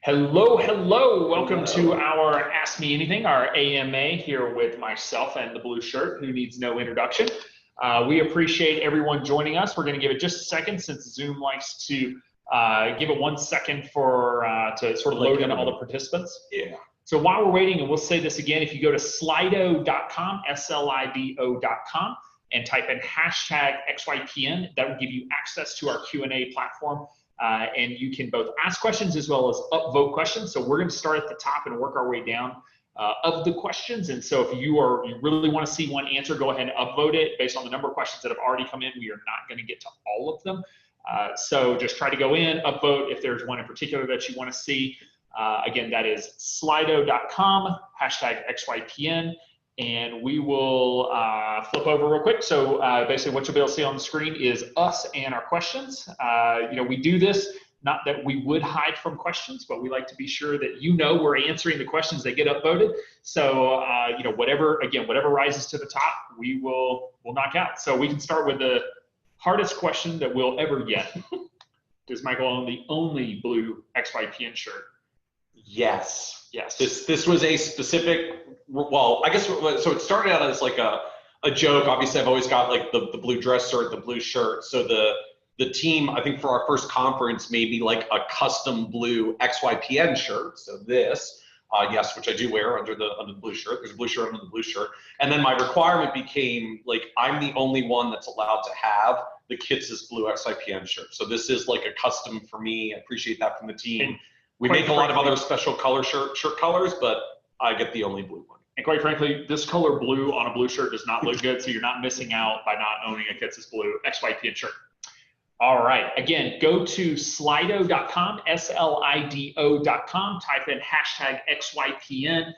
Hello, hello. Welcome to our Ask Me Anything, our AMA, here with myself and the blue shirt, who needs no introduction. We appreciate everyone joining us. We're going to give it just a second since Zoom likes to give it 1 second for to sort of load in all the participants. Yeah. So while we're waiting, and we'll say this again, if you go to slido.com, SLIDO.com, and type in hashtag XYPN, that will give you access to our Q&A platform. And you can both ask questions as well as upvote questions. So we're going to start at the top and work our way down of the questions. And so if you really want to see one answer, go ahead and upvote it based on the number of questions that have already come in. We are not going to get to all of them. So just try to go in, upvote if there's one in particular that you want to see. Again, that is slido.com, hashtag XYPN. And we will flip over real quick. So basically what you'll be able to see on the screen is us and our questions. We do this, not that we would hide from questions, but we like to be sure that we're answering the questions that get upvoted. So, whatever rises to the top, we'll knock out. So we can start with the hardest question that we'll ever get. Does Michael own the only blue XYPN shirt? Yes. Yes. This was a specific, well, I guess, so it started out as like a joke. Obviously, I've always got like the blue dress shirt, the blue shirt. So the team, I think for our first conference, made me like a custom blue XYPN shirt. So this, yes, which I do wear under the blue shirt. There's a blue shirt under the blue shirt. And then my requirement became like, I'm the only one that's allowed to have the Kitces blue XYPN shirt. So this is like a custom for me. I appreciate that from the team. We make a lot of other special color shirt colors, but I get the only blue one. And quite frankly, this color blue on a blue shirt does not look good, so you're not missing out by not owning a Kitces blue XYPN shirt. All right, again, go to slido.com, SLIDO.com, type in hashtag XYPN.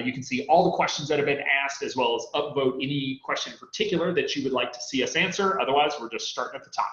You can see all the questions that have been asked, as well as upvote any question in particular that you would like to see us answer. Otherwise, we're just starting at the top.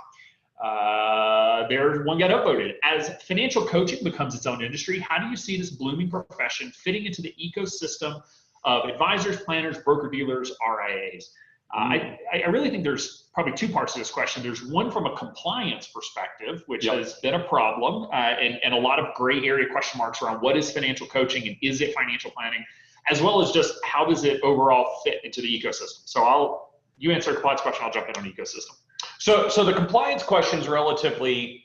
There's one got upvoted. As financial coaching becomes its own industry, how do you see this blooming profession fitting into the ecosystem of advisors, planners, broker-dealers, RIAs? I really think there's probably two parts to this question. There's one from a compliance perspective, which has been a problem, and a lot of gray area question marks around what is financial coaching and is it financial planning, as well as just how does it overall fit into the ecosystem. So you answer a compliance question, I'll jump in on ecosystem. So the compliance question is relatively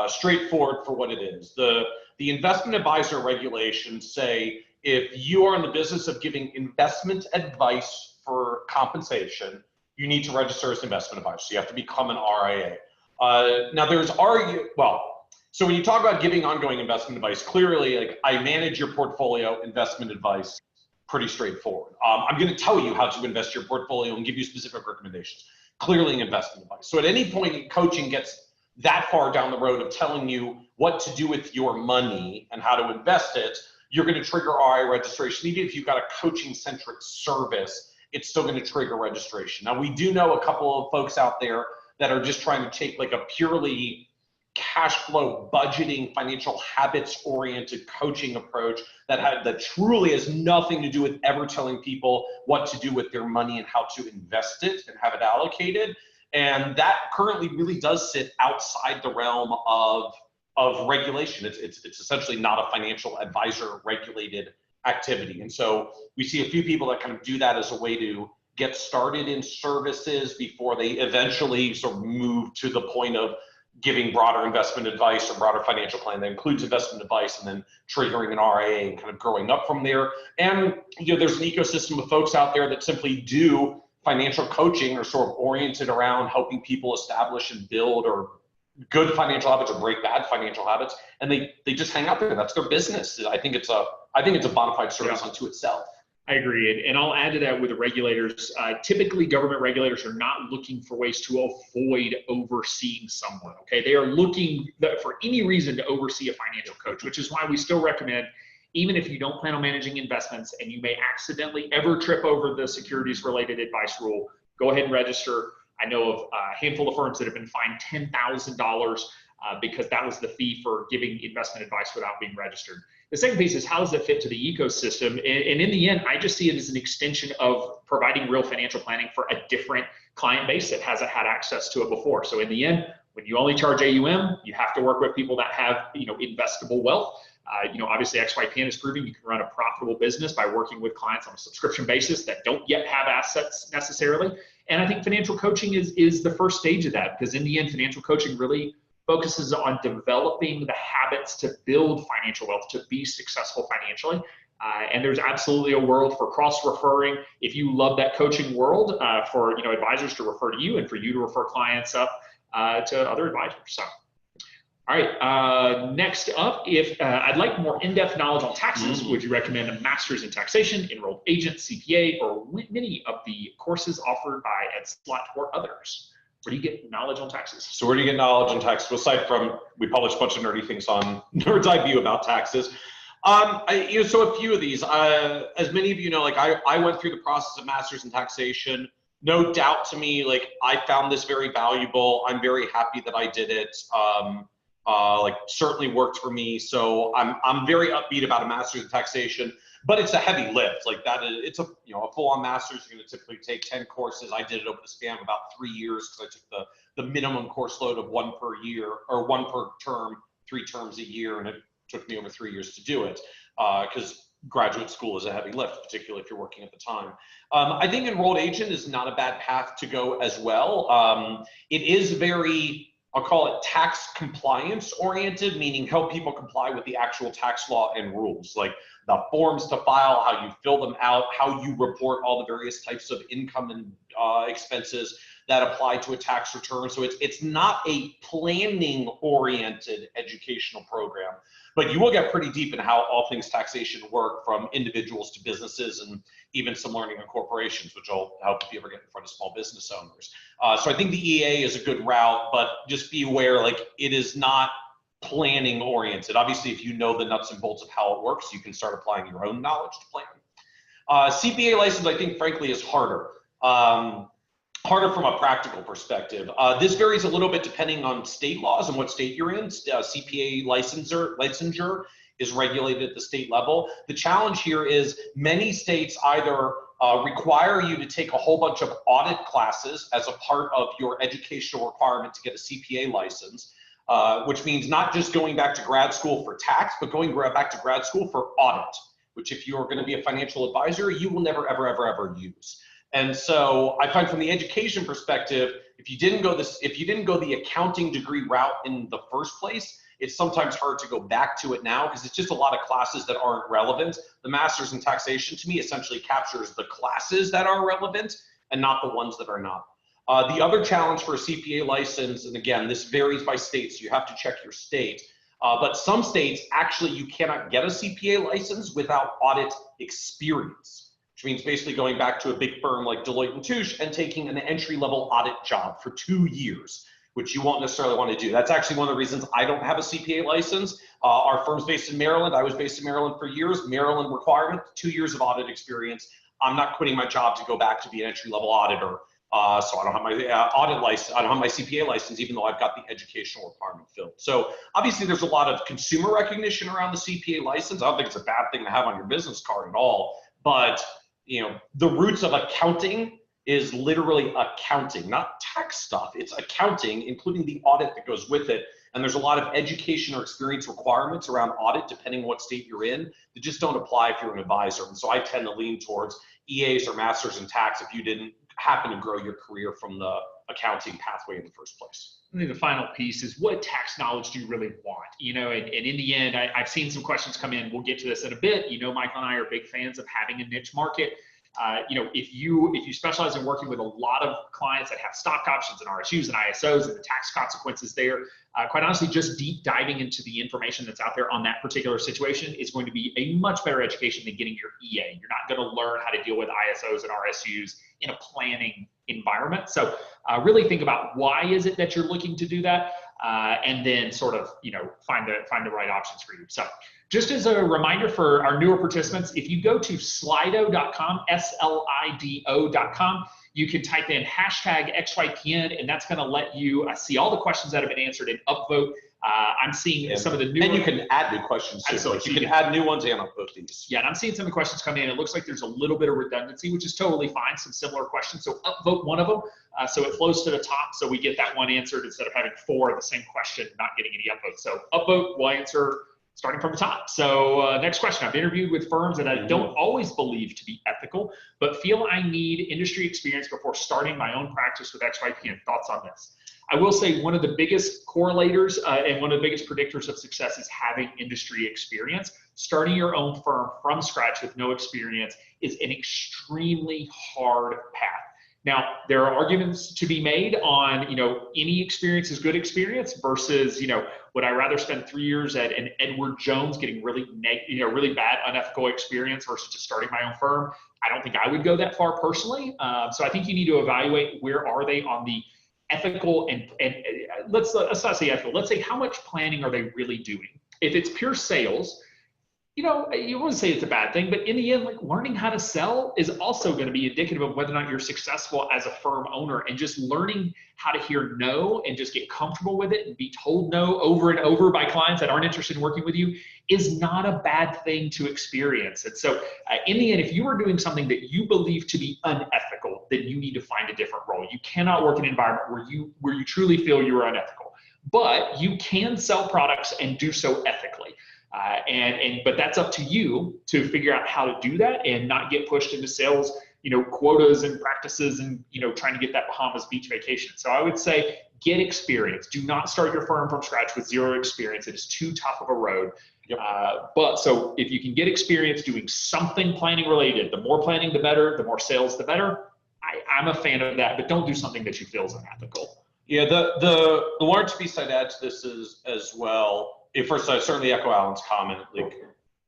straightforward for what it is. The investment advisor regulations say if you are in the business of giving investment advice for compensation, you need to register as an investment advisor. So you have to become an RIA. Now so when you talk about giving ongoing investment advice, clearly, like I manage your portfolio, investment advice, pretty straightforward. I'm going to tell you how to invest your portfolio and give you specific recommendations. Clearly an investment advice. So at any point coaching gets that far down the road of telling you what to do with your money and how to invest it, you're going to trigger RIA registration. Even if you've got a coaching centric service, it's still going to trigger registration. Now we do know a couple of folks out there that are just trying to take like a purely cash flow budgeting, financial habits oriented coaching approach that truly has nothing to do with ever telling people what to do with their money and how to invest it and have it allocated. And that currently really does sit outside the realm of regulation. It's essentially not a financial advisor regulated activity. And so we see a few people that kind of do that as a way to get started in services before they eventually sort of move to the point of giving broader investment advice or broader financial plan that includes investment advice and then triggering an RIA and kind of growing up from there. And there's an ecosystem of folks out there that simply do financial coaching or sort of oriented around helping people establish and build or good financial habits or break bad financial habits. And they just hang out there. That's their business. I think it's a bona fide service unto itself. I agree. And I'll add to that with the regulators. Typically, government regulators are not looking for ways to avoid overseeing someone. Okay, they are looking for any reason to oversee a financial coach, which is why we still recommend, even if you don't plan on managing investments and you may accidentally ever trip over the securities related advice rule, go ahead and register. I know of a handful of firms that have been fined $10,000 because that was the fee for giving investment advice without being registered. The second piece is, how does it fit to the ecosystem? And in the end, I just see it as an extension of providing real financial planning for a different client base that hasn't had access to it before. So in the end, when you only charge AUM, you have to work with people that have, investable wealth. Obviously XYPN is proving you can run a profitable business by working with clients on a subscription basis that don't yet have assets necessarily. And I think financial coaching is the first stage of that, because in the end, financial coaching really focuses on developing the habits to build financial wealth, to be successful financially. And there's absolutely a world for cross-referring. If you love that coaching world, for advisors to refer to you and for you to refer clients up to other advisors. So, all right. Next up, if I'd like more in-depth knowledge on taxes, would you recommend a master's in taxation, enrolled agent, CPA, or many of the courses offered by EdSlot or others? Where do you get knowledge on taxes? So where do you get knowledge on taxes? Aside from, we publish a bunch of nerdy things on Nerd's Eye View about taxes. So a few of these, as many of you know, like I went through the process of master's in taxation. No doubt to me, like I found this very valuable. I'm very happy that I did it. Certainly worked for me. So I'm very upbeat about a master's in taxation, but it's a heavy lift. Like that is, it's a full-on master's. You're going to typically take 10 courses. I did it over the span of about 3 years because I took the minimum course load of 1 per year or 1 per term, 3 terms a year, and it took me over 3 years to do it because graduate school is a heavy lift, particularly if you're working at the time. I think enrolled agent is not a bad path to go as well. It is very, I'll call it tax compliance oriented, meaning help people comply with the actual tax law and rules, like the forms to file, how you fill them out, how you report all the various types of income and expenses that apply to a tax return. So it's not a planning oriented educational program, but you will get pretty deep in how all things taxation work, from individuals to businesses, and even some learning on corporations, which will help if you ever get in front of small business owners. So I think the EA is a good route, but just be aware, like it is not planning oriented. Obviously, if you know the nuts and bolts of how it works, you can start applying your own knowledge to plan. CPA license, I think, frankly, is harder. Harder from a practical perspective. This varies a little bit depending on state laws and what state you're in. CPA licensure is regulated at the state level. The challenge here is many states either require you to take a whole bunch of audit classes as a part of your educational requirement to get a CPA license, which means not just going back to grad school for tax, but going back to grad school for audit, which if you're going to be a financial advisor, you will never, ever, ever, ever use. And so I find from the education perspective, if you didn't go the accounting degree route in the first place, it's sometimes hard to go back to it now because it's just a lot of classes that aren't relevant. The master's in taxation to me essentially captures the classes that are relevant and not the ones that are not. The other challenge for a CPA license, and again, this varies by state, so you have to check your state, but some states actually you cannot get a CPA license without audit experience, which means basically going back to a big firm like Deloitte & Touche and taking an entry-level audit job for 2 years, which you won't necessarily want to do. That's actually one of the reasons I don't have a CPA license. Our firm's based in Maryland. I was based in Maryland for years. Maryland requirement, 2 years of audit experience. I'm not quitting my job to go back to be an entry-level auditor. So I don't have my audit license. I don't have my CPA license, even though I've got the educational requirement filled. So obviously there's a lot of consumer recognition around the CPA license. I don't think it's a bad thing to have on your business card at all, but the roots of accounting is literally accounting, not tax stuff. It's accounting, including the audit that goes with it. And there's a lot of education or experience requirements around audit, depending on what state you're in, that just don't apply if you're an advisor. And so I tend to lean towards EAs or masters in tax if you didn't happen to grow your career from the accounting pathway in the first place. I think the final piece is, what tax knowledge do you really want? And in the end, I've seen some questions come in. We'll get to this in a bit. Michael and I are big fans of having a niche market. If you specialize in working with a lot of clients that have stock options and RSUs and ISOs and the tax consequences there, quite honestly, just deep diving into the information that's out there on that particular situation is going to be a much better education than getting your EA. You're not going to learn how to deal with ISOs and RSUs in a planning environment. So really think about why is it that you're looking to do that, and then sort of find the right options for you. So just as a reminder for our newer participants, if you go to slido.com, SLIDO.com, you can type in hashtag XYPN, and that's going to let you see all the questions that have been answered and upvote. I'm seeing some of the new. And you can add new questions too. Absolutely. You can add new ones and upvote these. Yeah, and I'm seeing some of the questions come in. It looks like there's a little bit of redundancy, which is totally fine. Some similar questions. So upvote one of them, so it flows to the top, so we get that one answered instead of having 4 of the same question not getting any upvotes. So upvote, we'll answer starting from the top. So next question. I've interviewed with firms that I don't always believe to be ethical, but feel I need industry experience before starting my own practice with XYPN. Thoughts on this? I will say one of the biggest correlators and one of the biggest predictors of success is having industry experience. Starting your own firm from scratch with no experience is an extremely hard path. Now, there are arguments to be made on, any experience is good experience versus, would I rather spend 3 years at an Edward Jones getting really bad unethical experience versus just starting my own firm? I don't think I would go that far personally. So I think you need to evaluate where are they on the ethical and let's not say ethical. Let's say how much planning are they really doing? If it's pure sales, you wouldn't say it's a bad thing, but in the end, like learning how to sell is also going to be indicative of whether or not you're successful as a firm owner, and just learning how to hear no and just get comfortable with it and be told no over and over by clients that aren't interested in working with you is not a bad thing to experience. And so in the end, if you are doing something that you believe to be unethical, then you need to find a different role. You cannot work in an environment where you truly feel you are unethical, but you can sell products and do so ethically. But that's up to you to figure out how to do that and not get pushed into sales, quotas and practices and, trying to get that Bahamas beach vacation. So I would say get experience. Do not start your firm from scratch with zero experience. It is too tough of a road. Yep. But so if you can get experience doing something planning related, the more planning, the better, the more sales, the better. I'm a fan of that, but don't do something that you feel is unethical. Yeah, the one piece I'd add to this is as well. First, I certainly echo Alan's comment. Like,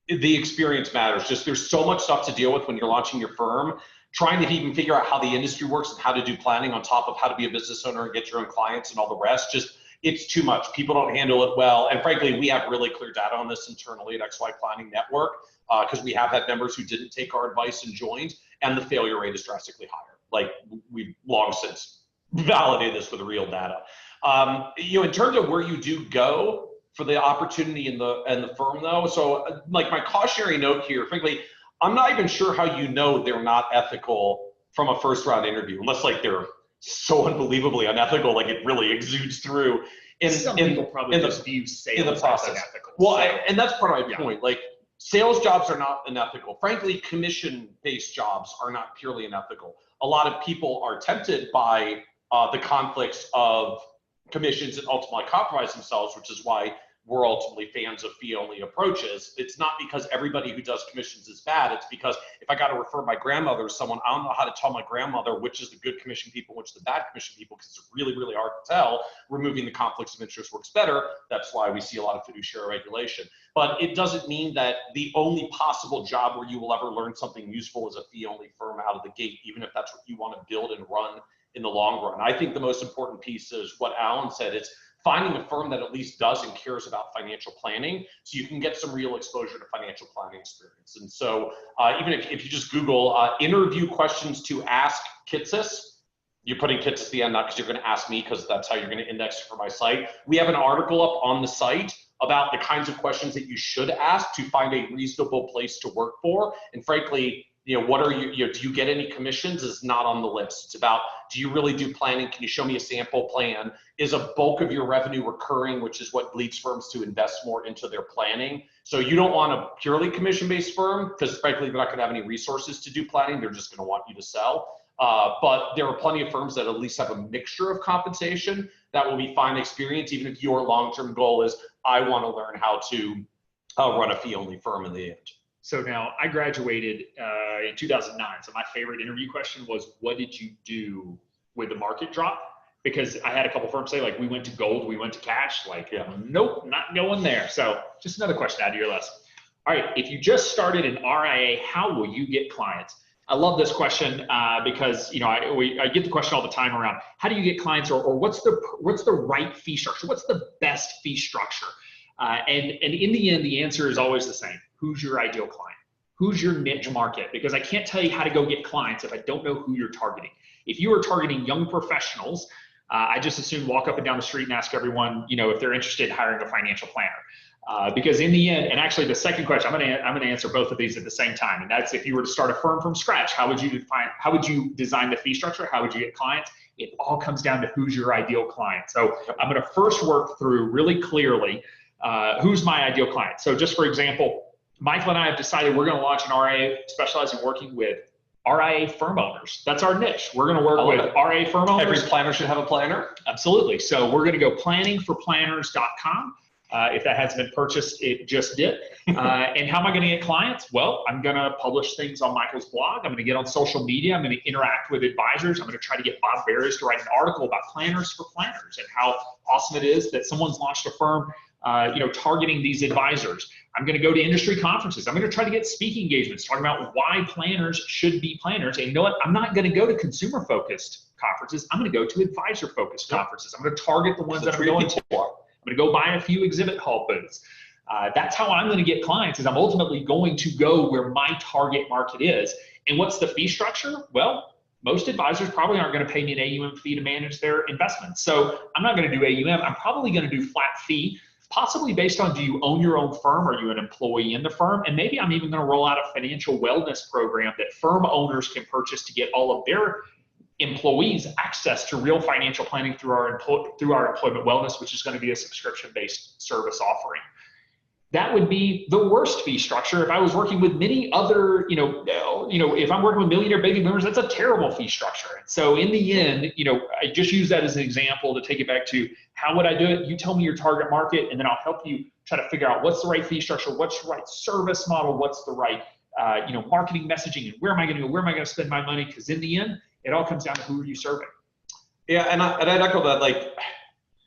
the experience matters. Just there's so much stuff to deal with when you're launching your firm. Trying to even figure out how the industry works and how to do planning on top of how to be a business owner and get your own clients and all the rest. Just it's too much. People don't handle it well. And frankly, we have really clear data on this internally at XY Planning Network because we have had members who didn't take our advice and joined, and the failure rate is drastically higher. Like, we've long since validated this with real data. In terms of where you do go for the opportunity in the firm though. So like my cautionary note here, frankly, I'm not even sure how they're not ethical from a first round interview, unless like they're so unbelievably unethical, like it really exudes through. Some people probably just view sales in the process. As unethical. Well, and that's part of my point. Like, sales jobs are not unethical. Frankly, commission-based jobs are not purely unethical. A lot of people are tempted by the conflicts of commissions and ultimately compromise themselves, which is why we're ultimately fans of fee-only approaches. It's not because everybody who does commissions is bad. It's because if I got to refer my grandmother to someone, I don't know how to tell my grandmother which is the good commission people, which is the bad commission people, because it's really, really hard to tell. Removing the conflicts of interest works better. That's why we see a lot of fiduciary regulation. But it doesn't mean that the only possible job where you will ever learn something useful is a fee-only firm out of the gate, even if that's what you want to build and run in the long run. I think the most important piece is what Alan said. It's finding a firm that at least does and cares about financial planning, so you can get some real exposure to financial planning experience. And so even if you just Google interview questions to ask Kitces, you're putting Kitces at the end, not because you're going to ask me, because that's how you're going to index for my site. We have an article up on the site about the kinds of questions that you should ask to find a reasonable place to work for. And frankly, what are do you get any commissions is not on the list. It's about, do you really do planning? Can you show me a sample plan? Is a bulk of your revenue recurring, which is what leads firms to invest more into their planning? So you don't want a purely commission-based firm, because frankly, they're not going to have any resources to do planning. They're just going to want you to sell. But there are plenty of firms that at least have a mixture of compensation that will be fine experience, even if your long-term goal is, I want to learn how to run a fee-only firm in the end. So now I graduated in 2009. So my favorite interview question was, what did you do with the market drop? Because I had a couple firms say, like, we went to gold, we went to cash. Like, nope, not going there. So just another question out of your list. All right, if you just started an RIA, how will you get clients? I love this question because I get the question all the time around how do you get clients, or what's the right fee structure? What's the best fee structure? And in the end, the answer is always the same. Who's your ideal client? Who's your niche market? Because I can't tell you how to go get clients if I don't know who you're targeting. If you are targeting young professionals, I just assume walk up and down the street and ask everyone, if they're interested in hiring a financial planner. Because in the end, and actually the second question, I'm gonna answer both of these at the same time. And that's, if you were to start a firm from scratch, how would you design the fee structure? How would you get clients? It all comes down to who's your ideal client. So I'm gonna first work through really clearly who's my ideal client? So just for example, Michael and I have decided we're going to launch an RIA specializing in working with RIA firm owners. That's our niche. We're going to work with RIA firm owners. Every planner should have a planner. Absolutely. So we're going to go planningforplanners.com. If that hasn't been purchased, it just did. And how am I going to get clients? Well, I'm going to publish things on Michael's blog. I'm going to get on social media. I'm going to interact with advisors. I'm going to try to get Bob Barris to write an article about planners for planners and how awesome it is that someone's launched a firm targeting these advisors. I'm going to go to industry conferences. I'm going to try to get speaking engagements talking about why planners should be planners. And you know what? I'm not going to go to consumer-focused conferences. I'm going to go to advisor-focused conferences. I'm going to target the ones that I'm going to. I'm going to go buy a few exhibit hall booths. That's how I'm going to get clients, is I'm ultimately going to go where my target market is. And what's the fee structure? Well, most advisors probably aren't going to pay me an AUM fee to manage their investments. So I'm not going to do AUM. I'm probably going to do flat fee, possibly based on, do you own your own firm? Are you an employee in the firm? And maybe I'm even going to roll out a financial wellness program that firm owners can purchase to get all of their employees access to real financial planning through our employment wellness, which is going to be a subscription-based service offering. That would be the worst fee structure. If I was working with many other, if I'm working with millionaire baby boomers, that's a terrible fee structure. And so in the end, I just use that as an example to take it back to how would I do it? You tell me your target market, and then I'll help you try to figure out what's the right fee structure, what's the right service model, what's the right, marketing messaging, and where am I going to go? Where am I going to spend my money? Because in the end, it all comes down to who are you serving. Yeah, and I'd echo that. Like,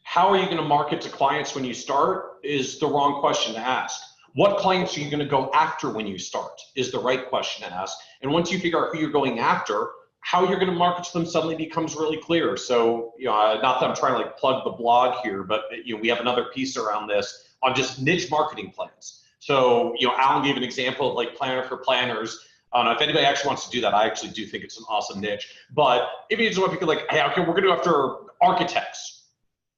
how are you going to market to clients when you start is the wrong question to ask. What clients are you going to go after when you start is the right question to ask. And once you figure out who you're going after, how you're going to market to them suddenly becomes really clear. So, not that I'm trying to plug the blog here, but we have another piece around this on just niche marketing plans. So, Alan gave an example of Planner for Planners. I don't know if anybody actually wants to do that. I actually do think it's an awesome niche. But if you just want people hey, okay, we're going to go after architects.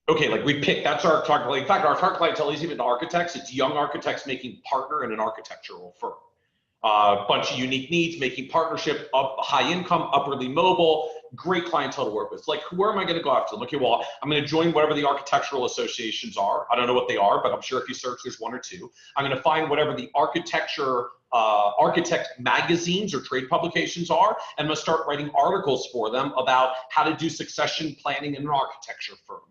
Okay, we pick, that's our target. In fact, our target clientele isn't even architects. It's young architects making partner in an architectural firm. A bunch of unique needs, making partnership, high income, upwardly mobile, great clientele to work with. Where am I going to go after them? Okay, well, I'm going to join whatever the architectural associations are. I don't know what they are, but I'm sure if you search, there's one or two. I'm going to find whatever the architect magazines or trade publications are, and I'm going to start writing articles for them about how to do succession planning in an architecture firm.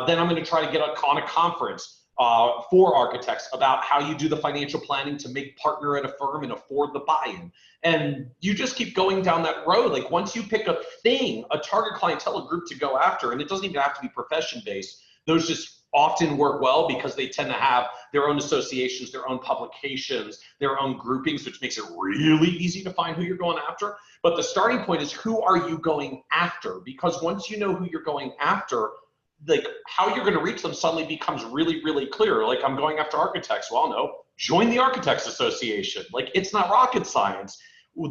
Then I'm going to try to get on a conference for architects about how you do the financial planning to make partner at a firm and afford the buy-in. And you just keep going down that road. Once you pick a thing, a target clientele, a group to go after, and it doesn't even have to be profession-based, those just often work well because they tend to have their own associations, their own publications, their own groupings, which makes it really easy to find who you're going after. But the starting point is, who are you going after? Because once you know who you're going after, how you're going to reach them suddenly becomes really, really clear. I'm going after architects. Well, no, join the Architects Association. It's not rocket science.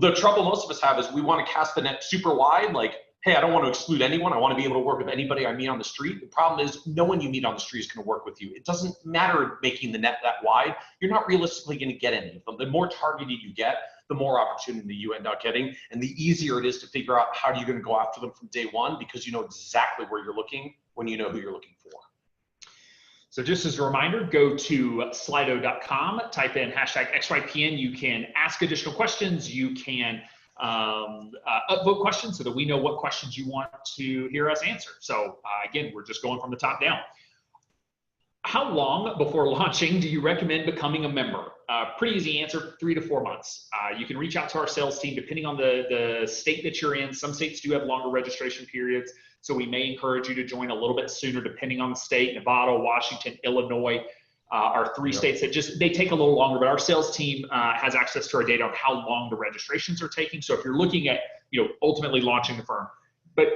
The trouble most of us have is we want to cast the net super wide. Hey, I don't want to exclude anyone. I want to be able to work with anybody I meet on the street. The problem is no one you meet on the street is going to work with you. It doesn't matter making the net that wide. You're not realistically going to get any of them. The more targeted you get, the more opportunity you end up getting, and the easier it is to figure out how you're going to go after them from day one, because you know exactly where you're looking when you know who you're looking for. So just as a reminder, go to slido.com, type in #XYPN. You can ask additional questions. You can upvote questions so that we know what questions you want to hear us answer. So again, we're just going from the top down. How long before launching do you recommend becoming a member? Pretty easy answer, 3 to 4 months. You can reach out to our sales team depending on the state that you're in. Some states do have longer registration periods, so we may encourage you to join a little bit sooner depending on the state. Nevada, Washington, Illinois are 3 states that they take a little longer, but our sales team has access to our data on how long the registrations are taking. So if you're looking at ultimately launching the firm, but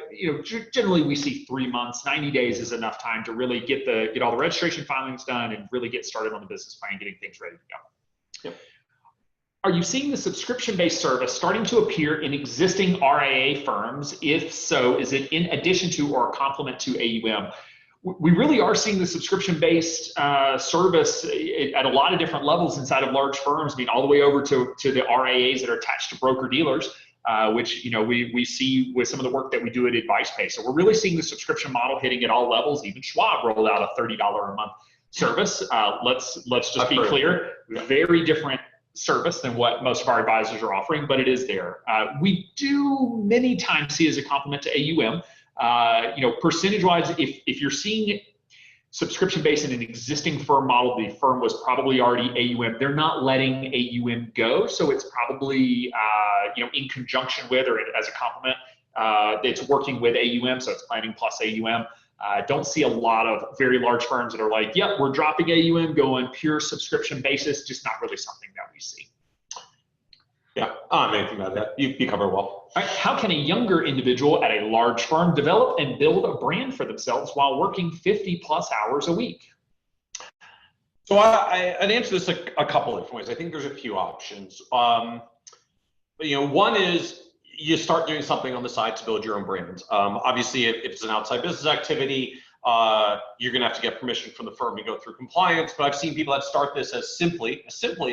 generally we see 3 months, 90 days is enough time to really get all the registration filings done and really get started on the business plan, getting things ready to go. Yep. Are you seeing the subscription-based service starting to appear in existing RIA firms? If so, is it in addition to or a complement to AUM? We really are seeing the subscription-based service at a lot of different levels inside of large firms. I mean, all the way over to the RIAs that are attached to broker-dealers, which we see with some of the work that we do at AdvicePay. So we're really seeing the subscription model hitting at all levels. Even Schwab rolled out a $30 a month service. Let's just be clear, very different service than what most of our advisors are offering, but it is there. We do many times see as a complement to AUM. Percentage-wise, if you're seeing subscription-based in an existing firm model, the firm was probably already AUM. They're not letting AUM go, so it's probably in conjunction with or as a complement. It's working with AUM, so it's planning plus AUM. Don't see a lot of very large firms that are like, yep, we're dropping AUM, going pure subscription basis, just not really something that we see. Yeah, anything about that. You cover well. All right, how can a younger individual at a large firm develop and build a brand for themselves while working 50+ hours a week? So I'd answer this a couple of different ways. I think there's a few options. One is you start doing something on the side to build your own brand. Obviously, if it's an outside business activity, you're going to have to get permission from the firm to go through compliance. But I've seen people that start this as simply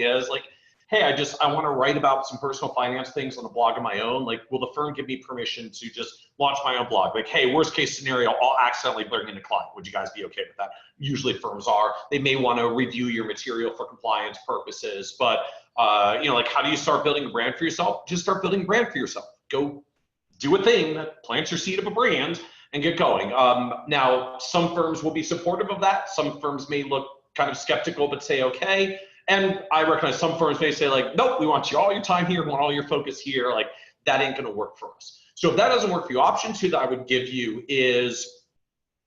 as like, hey, I want to write about some personal finance things on a blog of my own. Like, will the firm give me permission to just launch my own blog? Like, hey, worst case scenario, I'll accidentally bring in a client. Would you guys be okay with that? Usually firms are. They may want to review your material for compliance purposes, but like, how do you start building a brand for yourself? Just start building a brand for yourself. Go do a thing that plants your seed of a brand and get going. Now, some firms will be supportive of that. Some firms may look kind of skeptical, but say, okay. And I recognize some firms may say like, nope, we want all your time here, we want all your focus here. Like, that ain't gonna work for us. So if that doesn't work for you, option two that I would give you is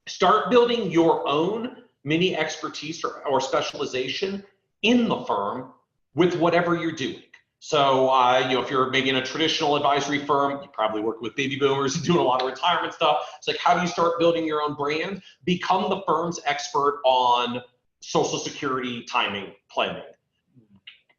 start building your own mini expertise or specialization in the firm with whatever you're doing. So, if you're maybe in a traditional advisory firm, you probably work with baby boomers and doing a lot of retirement stuff. It's like, how do you start building your own brand? Become the firm's expert on Social Security timing planning.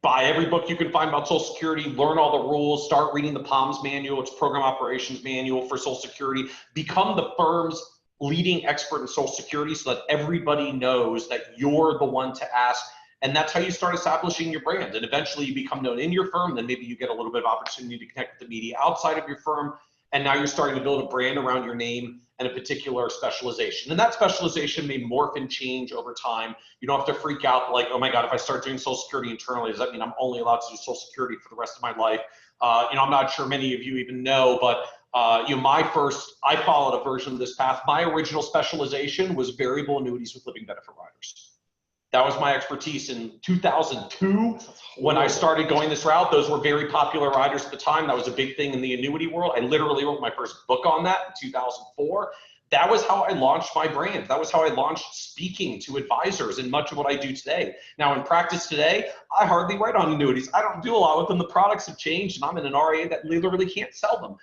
Buy every book you can find about Social Security, learn all the rules, start reading the POMS manual, it's Program Operations Manual for Social Security. Become the firm's leading expert in Social Security so that everybody knows that you're the one to ask. And that's how you start establishing your brand. And eventually you become known in your firm, then maybe you get a little bit of opportunity to connect with the media outside of your firm. And now you're starting to build a brand around your name and a particular specialization. And that specialization may morph and change over time. You don't have to freak out like, oh my God, if I start doing Social Security internally, does that mean I'm only allowed to do Social Security for the rest of my life? I'm not sure many of you even know, but I followed a version of this path. My original specialization was variable annuities with living benefit riders. That was my expertise in 2002 when I started going this route. Those were very popular riders at the time. That was a big thing in the annuity world. I literally wrote my first book on that in 2004. That was how I launched my brand. That was how I launched speaking to advisors and much of what I do today. Now in practice today, I hardly write on annuities. I don't do a lot with them. The products have changed and I'm in an RIA that literally can't sell them.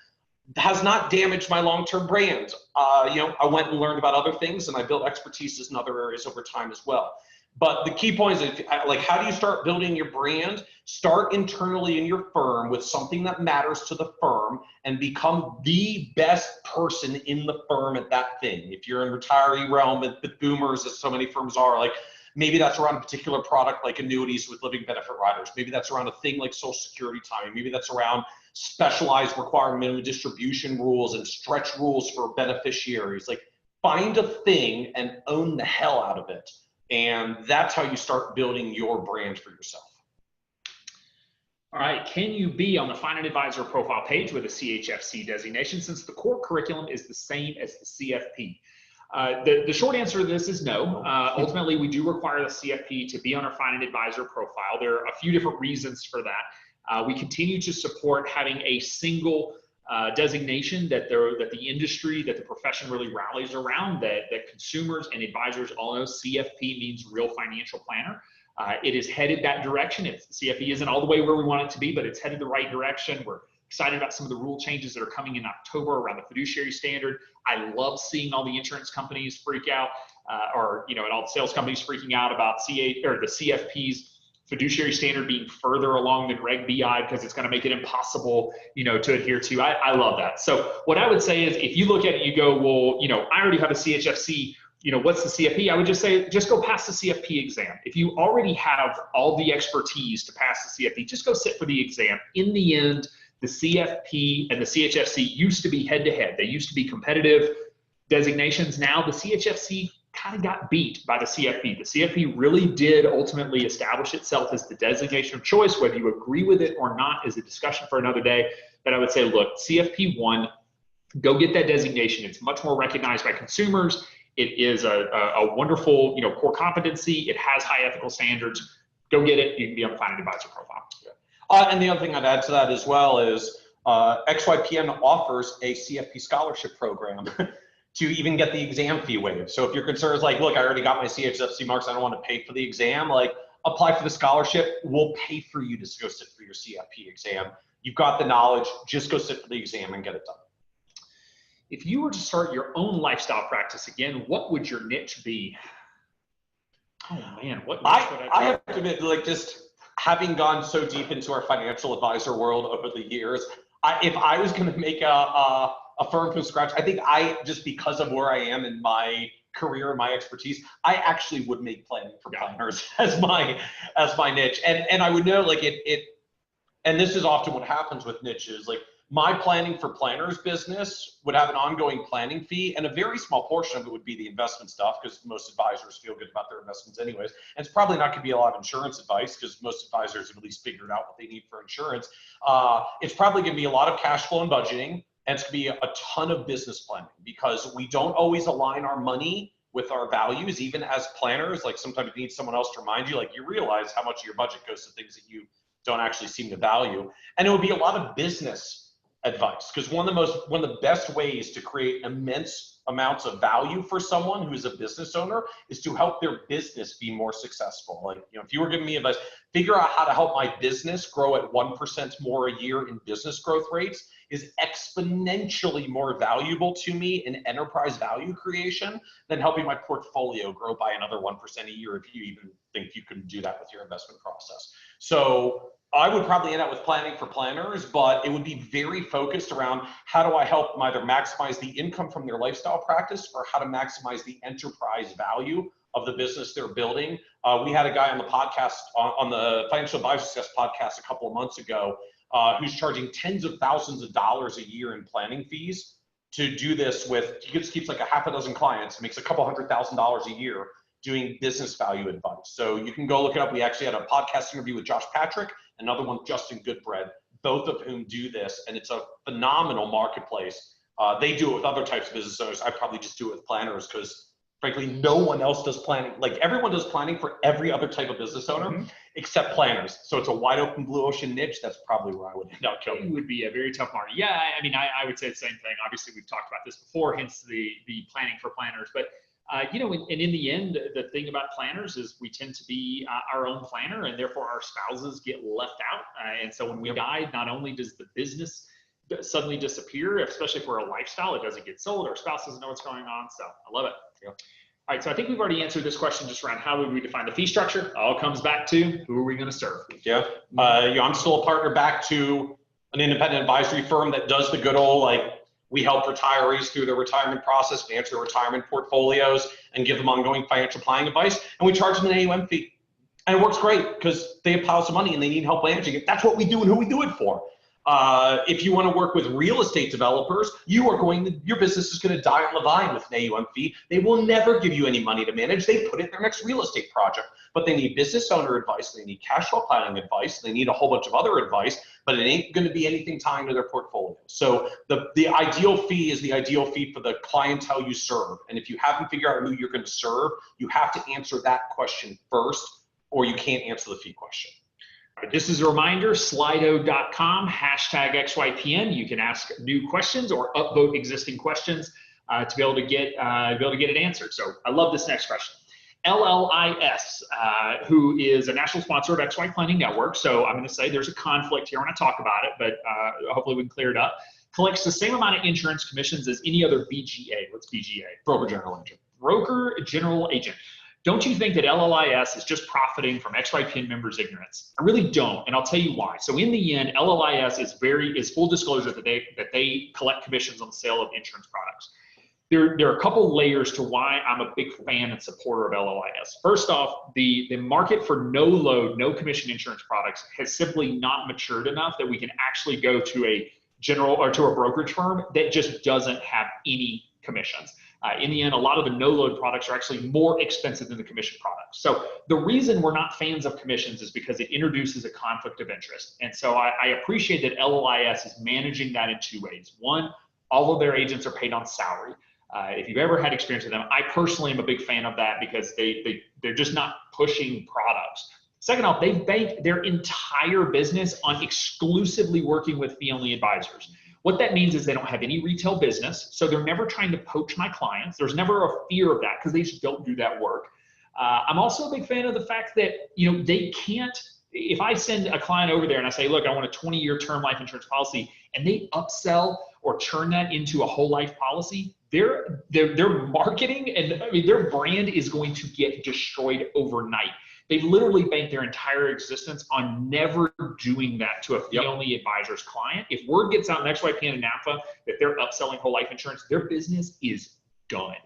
It has not damaged my long-term brand. I went and learned about other things and I built expertise in other areas over time as well. But the key point is, like, how do you start building your brand? Start internally in your firm with something that matters to the firm and become the best person in the firm at that thing. If you're in retiree realm with boomers, as so many firms are, like, maybe that's around a particular product like annuities with living benefit riders. Maybe that's around a thing like Social Security timing. Maybe that's around specialized required minimum distribution rules and stretch rules for beneficiaries. Like, find a thing and own the hell out of it. And that's how you start building your brand for yourself. All right, can you be on the Find an Advisor profile page with a CHFC designation since the core curriculum is the same as the CFP? The short answer to this is no. Ultimately, we do require the CFP to be on our Find an Advisor profile. There are a few different reasons for that. We continue to support having a single designation that the industry, that the profession really rallies around, that consumers and advisors all know. CFP means Real Financial Planner. It is headed that direction. CFP isn't all the way where we want it to be, but it's headed the right direction. We're excited about some of the rule changes that are coming in October around the fiduciary standard. I love seeing all the insurance companies freak out, and all the sales companies freaking out about the CFP's fiduciary standard being further along than Reg BI because it's going to make it impossible, to adhere to. I love that. So what I would say is, if you look at it, you go, well, I already have a CHFC. What's the CFP? I would just say, just go pass the CFP exam. If you already have all the expertise to pass the CFP, just go sit for the exam. In the end, the CFP and the CHFC used to be head-to-head. They used to be competitive designations. Now the CHFC kind of got beat by the CFP. The CFP really did ultimately establish itself as the designation of choice. Whether you agree with it or not is a discussion for another day. But I would say, look, CFP 1, go get that designation. It's much more recognized by consumers. It is a wonderful, core competency. It has high ethical standards. Go get it. You can be on the planning advisor profile. And the other thing I'd add to that as well is XYPN offers a CFP scholarship program to even get the exam fee waived. So if your concern is like, look, I already got my CHFC marks, I don't want to pay for the exam, like apply for the scholarship. We'll pay for you to go sit for your CFP exam. You've got the knowledge, just go sit for the exam and get it done. If you were to start your own lifestyle practice again, what would your niche be? Oh man, what niche would I have to admit, like, just having gone so deep into our financial advisor world over the years, if I was going to make a firm from scratch, I think just because of where I am in my career and my expertise, I actually would make planning for planners as my niche. And I would know, like, and this is often what happens with niches, like my planning for planners business would have an ongoing planning fee, and a very small portion of it would be the investment stuff, because most advisors feel good about their investments anyways. And it's probably not going to be a lot of insurance advice, because most advisors have at least figured out what they need for insurance. It's probably going to be a lot of cash flow and budgeting, and it's going to be a ton of business planning, because we don't always align our money with our values, even as planners. Like sometimes you need someone else to remind you, like you realize how much of your budget goes to things that you don't actually seem to value. And it would be a lot of business advice, because one of the best ways to create immense amounts of value for someone who's a business owner is to help their business be more successful. Like, if you were giving me advice, figure out how to help my business grow at 1% more a year in business growth rates is exponentially more valuable to me in enterprise value creation than helping my portfolio grow by another 1% a year, if you even think you can do that with your investment process. So I would probably end up with planning for planners, but it would be very focused around how do I help them either maximize the income from their lifestyle practice, or how to maximize the enterprise value of the business they're building. We had a guy on the podcast, on the Financial Advisor Success podcast a couple of months ago, who's charging tens of thousands of dollars a year in planning fees to do this with, he just keeps like a half a dozen clients, makes a couple $100,000 a year doing business value advice. So you can go look it up. We actually had a podcast interview with Josh Patrick, another one, Justin Goodbread, both of whom do this, and it's a phenomenal marketplace. They do it with other types of business owners. I probably just do it with planners, because frankly, no one else does planning. Like everyone does planning for every other type of business owner except planners. So it's a wide open blue ocean niche. That's probably where I would end up going. It would be a very tough market. Yeah, I mean, I would say the same thing. Obviously, we've talked about this before, hence the planning for planners. But and in the end, the thing about planners is we tend to be our own planner, and therefore our spouses get left out. And so when we die, not only does the business suddenly disappear, especially if we're a lifestyle, it doesn't get sold, our spouse doesn't know what's going on. So I love it. All right, so I think we've already answered this question just around how would we define the fee structure. It all comes back to who are we going to serve? I'm still a partner back to an independent advisory firm that does the good old, like, we help retirees through their retirement process, manage their retirement portfolios, and give them ongoing financial planning advice. And we charge them an AUM fee. And it works great because they have piles of money and they need help managing it. That's what we do and who we do it for. If you want to work with real estate developers, your business is going to die on the vine with an AUM fee. They will never give you any money to manage. They put it in their next real estate project. But they need business owner advice, they need cash flow planning advice, they need a whole bunch of other advice, but it ain't going to be anything tying to their portfolio. So the ideal fee is the ideal fee for the clientele you serve. And if you haven't figured out who you're going to serve, you have to answer that question first, or you can't answer the fee question. This is a reminder, slido.com, #XYPN. You can ask new questions or upvote existing questions to be able to get it answered. So I love this next question. LLIS, who is a national sponsor of XY Planning Network. So I'm going to say there's a conflict here when I talk about it, but hopefully we can clear it up. Collects the same amount of insurance commissions as any other BGA. What's BGA? Broker General Agent. Broker General Agent. Don't you think that LLIS is just profiting from XYPN members' ignorance? I really don't, and I'll tell you why. So in the end, LLIS is full disclosure that they collect commissions on the sale of insurance products. There are a couple layers to why I'm a big fan and supporter of LLIS. First off, the market for no load, no commission insurance products has simply not matured enough that we can actually go to a general or to a brokerage firm that just doesn't have any commissions. In the end, a lot of the no-load products are actually more expensive than the commission products. So the reason we're not fans of commissions is because it introduces a conflict of interest. And so I appreciate that LLIS is managing that in two ways. One, all of their agents are paid on salary. If you've ever had experience with them, I personally am a big fan of that because they're just not pushing products. Second off, they bank their entire business on exclusively working with fee-only advisors. What that means is they don't have any retail business, so they're never trying to poach my clients. There's never a fear of that because they just don't do that work. I'm also a big fan of the fact that, you know, they can't, if I send a client over there and I say, look, I want a 20-year term life insurance policy, and they upsell or turn that into a whole life policy, their marketing and I mean, their brand is going to get destroyed overnight. They literally bank their entire existence on never doing that to a fee-only advisor's client. If word gets out in XYPN and NAPA that they're upselling whole life insurance, their business is done.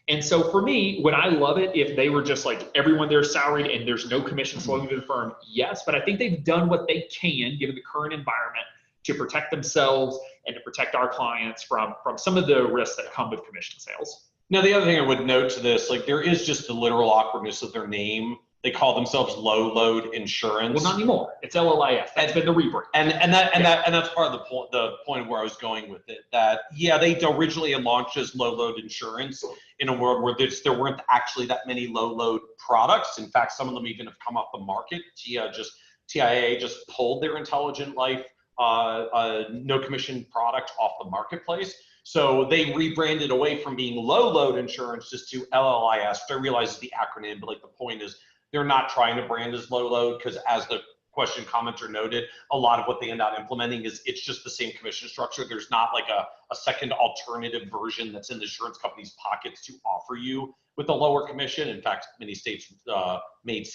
And so for me, would I love it if they were just like everyone there salaried and there's no commission flowing to the firm? Yes, but I think they've done what they can given the current environment to protect themselves and to protect our clients from some of the risks that come with commission sales. Now, the other thing I would note to this, like there is just the literal awkwardness of their name. They call themselves low load insurance. Well, not anymore. It's LLIS. That's been the rebrand. And that's part of the point where I was going with it. That yeah, they originally launched as low load insurance in a world where there weren't actually that many low load products. In fact, some of them even have come off the market. TIAA just pulled their Intelligent Life no commission product off the marketplace. So they rebranded away from being low load insurance just to LLIS, which I realize is the acronym, but like the point is they're not trying to brand as low load because as the question commenter noted, a lot of what they end up implementing is it's just the same commission structure. There's not like a second alternative version that's in the insurance company's pockets to offer you with a lower commission. In fact, many states made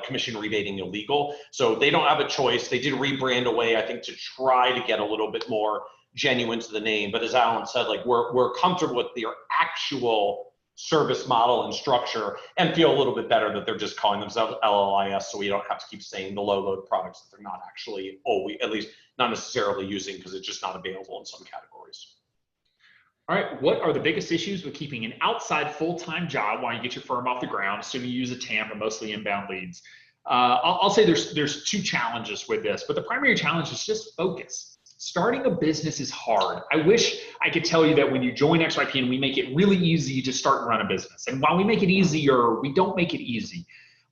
commission rebating illegal. So they don't have a choice. They did rebrand away, I think, to try to get a little bit more genuine to the name. But as Alan said, like we're comfortable with their actual service model and structure and feel a little bit better that they're just calling themselves LLIS, so we don't have to keep saying the low load products that they're not actually at least not necessarily using because it's just not available in some categories. All right, what are the biggest issues with keeping an outside full-time job while you get your firm off the ground, assuming you use a TAMP and mostly inbound leads? I'll say there's two challenges with this, but the primary challenge is just focus. Starting a business is hard. I wish I could tell you that when you join XYPN, we make it really easy to start and run a business. And while we make it easier, we don't make it easy.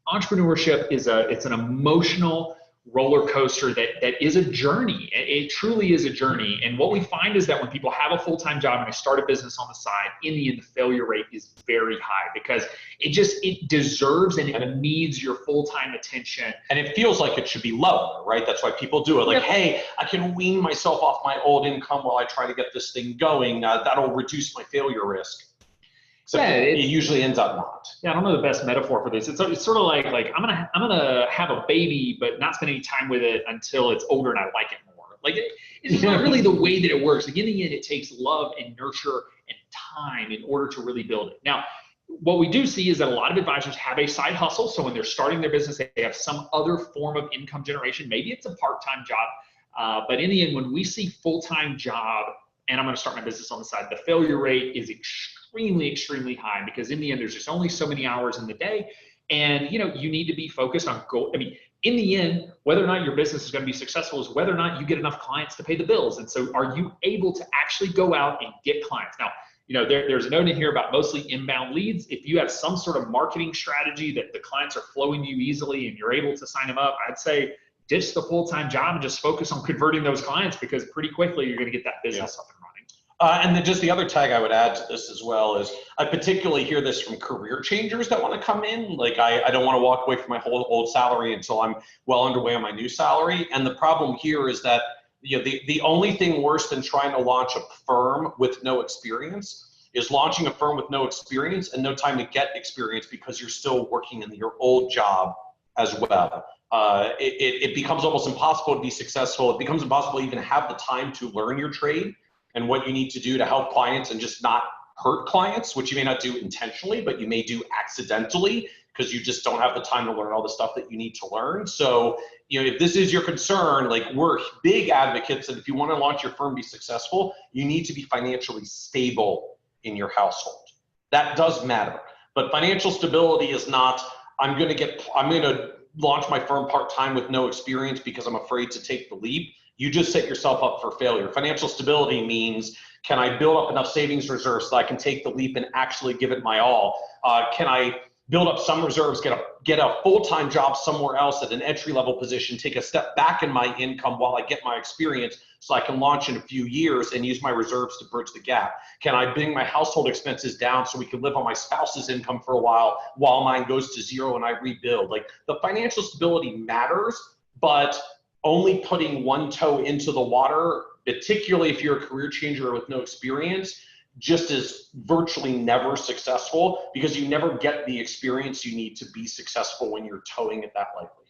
Entrepreneurship it's an emotional roller coaster that is a journey. It truly is a journey. And what we find is that when people have a full-time job and they start a business on the side, in the end, the failure rate is very high because it deserves and it needs your full-time attention. And it feels like it should be lower, right? That's why people do it. Like, hey, I can wean myself off my old income while I try to get this thing going. That'll reduce my failure risk. Except it usually ends up not. Yeah, I don't know the best metaphor for this. It's sort of like I'm gonna have a baby, but not spend any time with it until it's older and I like it more. Like it's not really the way that it works. Like in the end, it takes love and nurture and time in order to really build it. Now, what we do see is that a lot of advisors have a side hustle. So when they're starting their business, they have some other form of income generation. Maybe it's a part-time job, but in the end, when we see full-time job and I'm going to start my business on the side, the failure rate is extremely high because in the end, there's just only so many hours in the day. And, you need to be focused on in the end, whether or not your business is going to be successful is whether or not you get enough clients to pay the bills. And so are you able to actually go out and get clients? Now, there's a note in here about mostly inbound leads. If you have some sort of marketing strategy that the clients are flowing to you easily and you're able to sign them up, I'd say ditch the full-time job and just focus on converting those clients because pretty quickly you're going to get that business up and running. And then just the other tag I would add to this as well is I particularly hear this from career changers that want to come in. Like I don't want to walk away from my whole old salary until I'm well underway on my new salary. And the problem here is that the only thing worse than trying to launch a firm with no experience is launching a firm with no experience and no time to get experience because you're still working in your old job as well. It becomes almost impossible to be successful. It becomes impossible to even have the time to learn your trade and what you need to do to help clients and just not hurt clients, which you may not do intentionally, but you may do accidentally because you just don't have the time to learn all the stuff that you need to learn. So, if this is your concern, like we're big advocates that if you want to launch your firm, be successful, you need to be financially stable in your household. That does matter. But financial stability is not, I'm going to launch my firm part-time with no experience because I'm afraid to take the leap. You just set yourself up for failure. Financial stability means, can I build up enough savings reserves so I can take the leap and actually give it my all? Can I build up some reserves, get a full-time job somewhere else at an entry-level position, take a step back in my income while I get my experience so I can launch in a few years and use my reserves to bridge the gap? Can I bring my household expenses down so we can live on my spouse's income for a while mine goes to zero and I rebuild? Like, the financial stability matters, but only putting one toe into the water, particularly if you're a career changer with no experience, just is virtually never successful, because you never get the experience you need to be successful when you're towing it that lightly.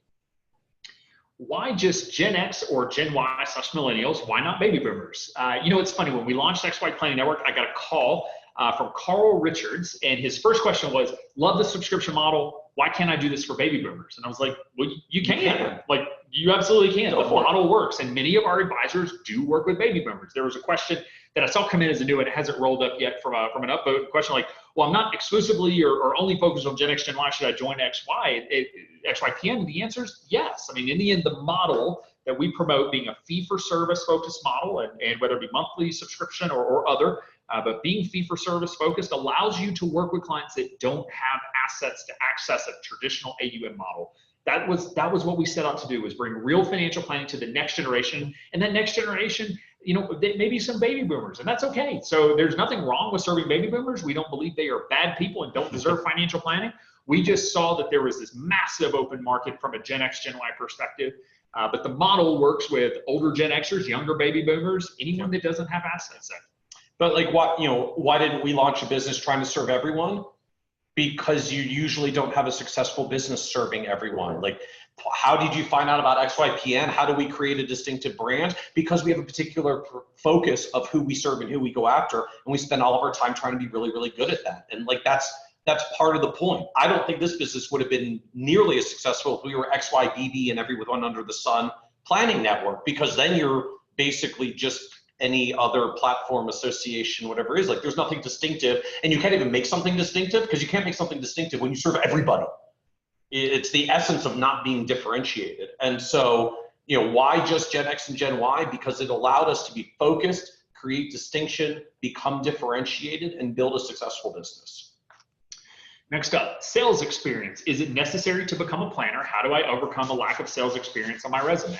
Why just Gen X or Gen Y/millennials? Why not baby boomers? It's funny, when we launched XY Planning Network, I got a call from Carl Richards, and his first question was, love the subscription model. Why can't I do this for baby boomers? And I was like, well, you can. Like, you absolutely can. The model works, and many of our advisors do work with baby boomers. There was a question that I saw come in as a new, and it hasn't rolled up yet from an upvote question like, well, I'm not exclusively or only focused on Gen X, Gen Y. Should I join XYPN? The answer is yes. I mean, in the end, the model that we promote, being a fee-for-service focused model, and whether it be monthly subscription or other, but being fee-for-service focused allows you to work with clients that don't have assets to access a traditional AUM model. That was what we set out to do, was bring real financial planning to the next generation. And that next generation, maybe some baby boomers, and that's okay. So there's nothing wrong with serving baby boomers. We don't believe they are bad people and don't deserve financial planning. We just saw that there was this massive open market from a Gen X, Gen Y perspective. But the model works with older Gen Xers, younger baby boomers, anyone that doesn't have assets. But like, why didn't we launch a business trying to serve everyone? Because you usually don't have a successful business serving everyone. Like, how did you find out about XYPN? How do we create a distinctive brand? Because we have a particular focus of who we serve and who we go after, and we spend all of our time trying to be really, really good at that. And like, that's part of the point. I don't think this business would have been nearly as successful if we were XYBB and everyone under the sun planning network, because then you're basically just any other platform, association, whatever it is. Like, there's nothing distinctive, and you can't even make something distinctive, because you can't make something distinctive when you serve everybody. It's the essence of not being differentiated. And so, why just Gen X and Gen Y? Because it allowed us to be focused, create distinction, become differentiated, and build a successful business. Next up, sales experience. Is it necessary to become a planner? How do I overcome a lack of sales experience on my resume?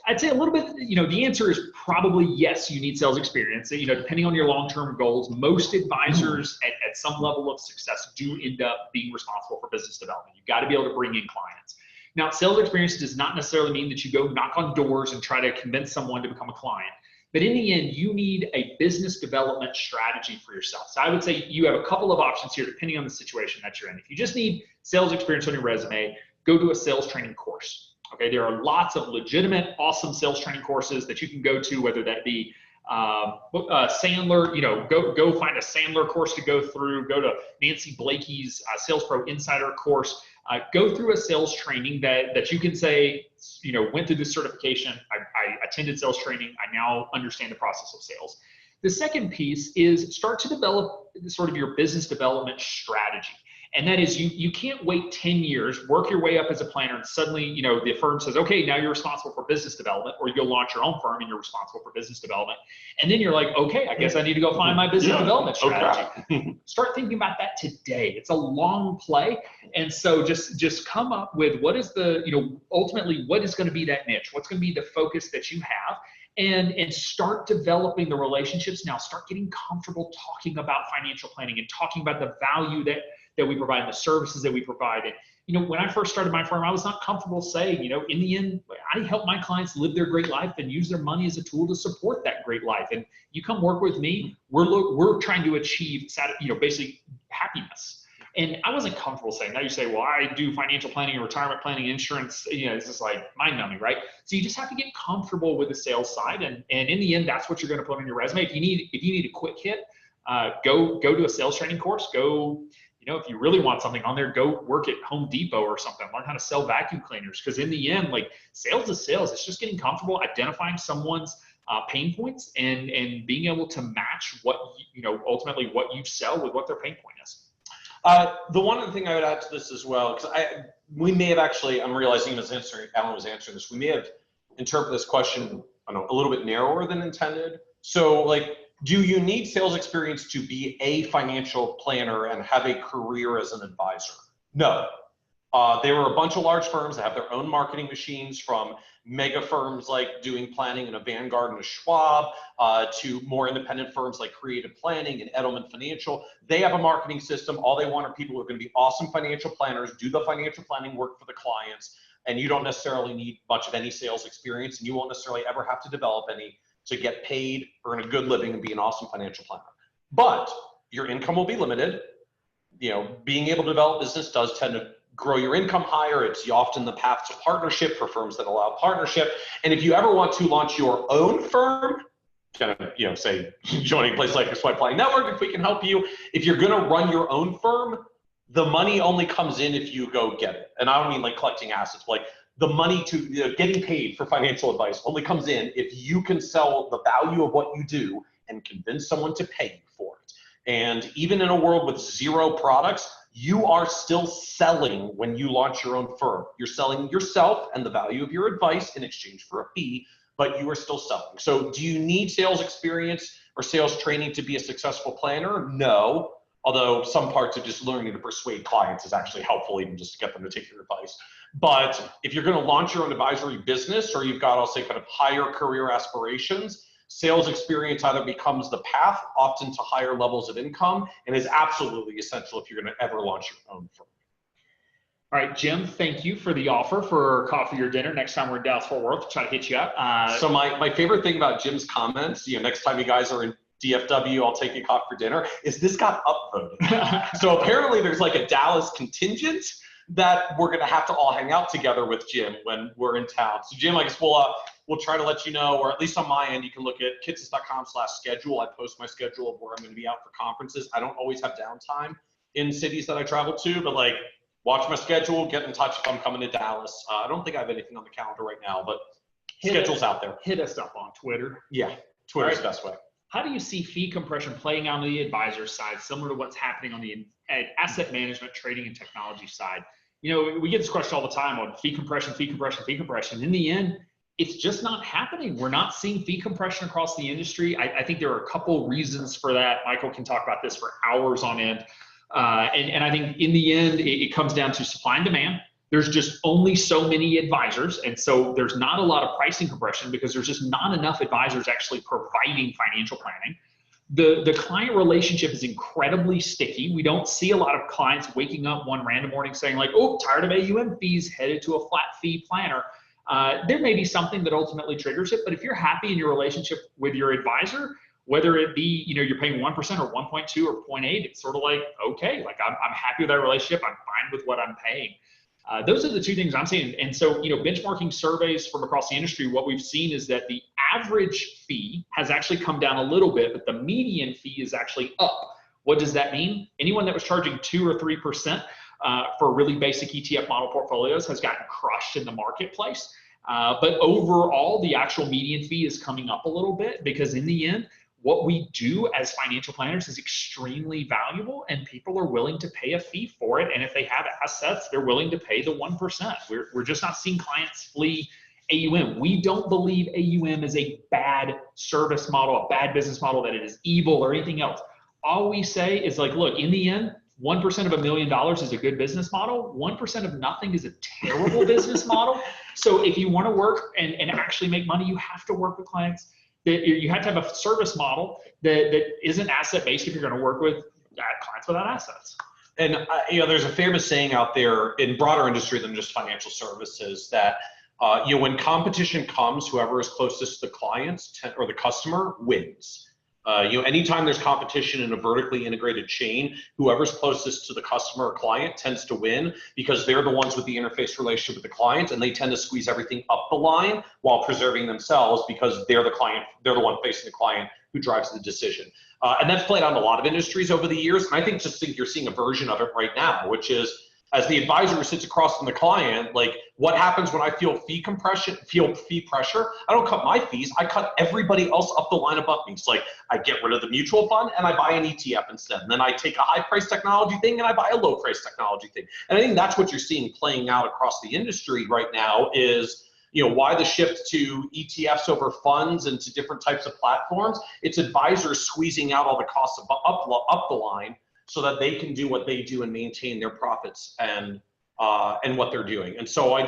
I'd say a little bit, the answer is probably yes, you need sales experience. Depending on your long-term goals, most advisors at some level of success do end up being responsible for business development. You've got to be able to bring in clients. Now, sales experience does not necessarily mean that you go knock on doors and try to convince someone to become a client. But in the end, you need a business development strategy for yourself. So I would say you have a couple of options here, depending on the situation that you're in. If you just need sales experience on your resume, go to a sales training course. Okay, there are lots of legitimate, awesome sales training courses that you can go to, whether that be Sandler, go find a Sandler course to go through, go to Nancy Blakey's Sales Pro Insider course, go through a sales training that you can say, went through this certification, I attended sales training, I now understand the process of sales. The second piece is start to develop sort of your business development strategy. And that is, you can't wait 10 years, work your way up as a planner, and suddenly, the firm says, okay, now you're responsible for business development, or you go launch your own firm and you're responsible for business development. And then you're like, okay, I guess I need to go find my business development strategy. Okay. Start thinking about that today. It's a long play. And so just come up with what is ultimately what is going to be that niche? What's going to be the focus that you have? And start developing the relationships now. Start getting comfortable talking about financial planning and talking about the value that we provide, the services that we provide. And, when I first started my firm, I was not comfortable saying, in the end, I help my clients live their great life and use their money as a tool to support that great life. And you come work with me, we're trying to achieve, basically happiness. And I wasn't comfortable saying that. You say, well, I do financial planning and retirement planning, insurance, it's just like mind numbing, right? So you just have to get comfortable with the sales side. And in the end, that's what you're going to put on your resume. If you need a quick hit, go to a sales training course, if you really want something on there, go work at Home Depot or something, learn how to sell vacuum cleaners. Because in the end, like, sales is sales. It's just getting comfortable, identifying someone's pain points and being able to match what, ultimately what you sell with what their pain point is. The one other thing I would add to this as well, because we may have actually, I'm realizing Alan was answering this, we may have interpreted this question, I don't know, a little bit narrower than intended. So like, do you need sales experience to be a financial planner and have a career as an advisor? No. There are a bunch of large firms that have their own marketing machines, from mega firms like doing planning in a Vanguard and a Schwab, to more independent firms like Creative Planning and Edelman Financial. They have a marketing system. All they want are people who are going to be awesome financial planners, do the financial planning work for the clients, and you don't necessarily need much of any sales experience, and you won't necessarily ever have to develop any to get paid, earn a good living, and be an awesome financial planner. But your income will be limited. Being able to develop business does tend to grow your income higher. It's often the path to partnership for firms that allow partnership. And if you ever want to launch your own firm, say joining a place like XYPN Network, if we can help you, if you're going to run your own firm, the money only comes in if you go get it. And I don't mean like collecting assets, but like the money to getting paid for financial advice only comes in if you can sell the value of what you do and convince someone to pay you for it. And even in a world with zero products, you are still selling when you launch your own firm. You're selling yourself and the value of your advice in exchange for a fee, but you are still selling. So do you need sales experience or sales training to be a successful planner? No, although some parts of just learning to persuade clients is actually helpful, even just to get them to take your advice. But if you're going to launch your own advisory business, or you've got, I'll say, kind of higher career aspirations, sales experience either becomes the path, often to higher levels of income, and is absolutely essential if you're going to ever launch your own firm. All right, Jim, thank you for the offer for coffee or dinner. Next time we're in Dallas-Fort Worth, we'll try to hit you up. So my favorite thing about Jim's comments, next time you guys are in DFW, I'll take you coffee for dinner, is this got upvoted. So apparently there's like a Dallas contingent that we're going to have to all hang out together with Jim when we're in town. So Jim, I guess we'll try to let you know, or at least on my end, you can look at kitces.com/schedule. I post my schedule of where I'm going to be out for conferences. I don't always have downtime in cities that I travel to, but like, watch my schedule, get in touch if I'm coming to Dallas. I don't think I have anything on the calendar right now, but schedule's out there. Hit us up on Twitter. Yeah, Twitter's the best way. How do you see fee compression playing out on the advisor side, similar to what's happening on the asset management, trading, and technology side? We get this question all the time on fee compression, fee compression, fee compression. In the end, it's just not happening. We're not seeing fee compression across the industry. I think there are a couple reasons for that. Michael can talk about this for hours on end. And I think in the end, it comes down to supply and demand. There's just only so many advisors. And so there's not a lot of pricing compression because there's just not enough advisors actually providing financial planning. The client relationship is incredibly sticky. We don't see a lot of clients waking up one random morning saying like, oh, tired of AUM fees, headed to a flat fee planner. There may be something that ultimately triggers it, but if you're happy in your relationship with your advisor, whether it be, you're paying 1% or 1.2 or 0.8, it's sort of like, okay, like I'm happy with that relationship. I'm fine with what I'm paying. Those are the two things I'm seeing. And so, benchmarking surveys from across the industry, what we've seen is that the average fee has actually come down a little bit, but the median fee is actually up. What does that mean? Anyone that was charging 2 or 3% for really basic ETF model portfolios has gotten crushed in the marketplace. But overall, the actual median fee is coming up a little bit because in the end, what we do as financial planners is extremely valuable and people are willing to pay a fee for it. And if they have assets, they're willing to pay the 1%. We're just not seeing clients flee AUM. We don't believe AUM is a bad service model, a bad business model, that it is evil or anything else. All we say is like, look, in the end, 1% of $1 million is a good business model. 1% of nothing is a terrible business model. So if you want to work and actually make money, you have to work with clients. You have to have a service model that isn't asset-based if you're going to work with clients without assets. And there's a famous saying out there in broader industry than just financial services that when competition comes, whoever is closest to the clients or the customer wins. Anytime there's competition in a vertically integrated chain, whoever's closest to the customer or client tends to win because they're the ones with the interface relationship with the client, and they tend to squeeze everything up the line while preserving themselves because they're the client, they're the one facing the client who drives the decision. And that's played out in a lot of industries over the years. And I think you're seeing a version of it right now, which is as the advisor who sits across from the client, like what happens when I feel fee pressure? I don't cut my fees. I cut everybody else up the line above me. So like I get rid of the mutual fund and I buy an ETF instead. And then I take a high price technology thing and I buy a low price technology thing. And I think that's what you're seeing playing out across the industry right now is, why the shift to ETFs over funds and to different types of platforms. It's advisors squeezing out all the costs up the line, so that they can do what they do and maintain their profits and what they're doing. And so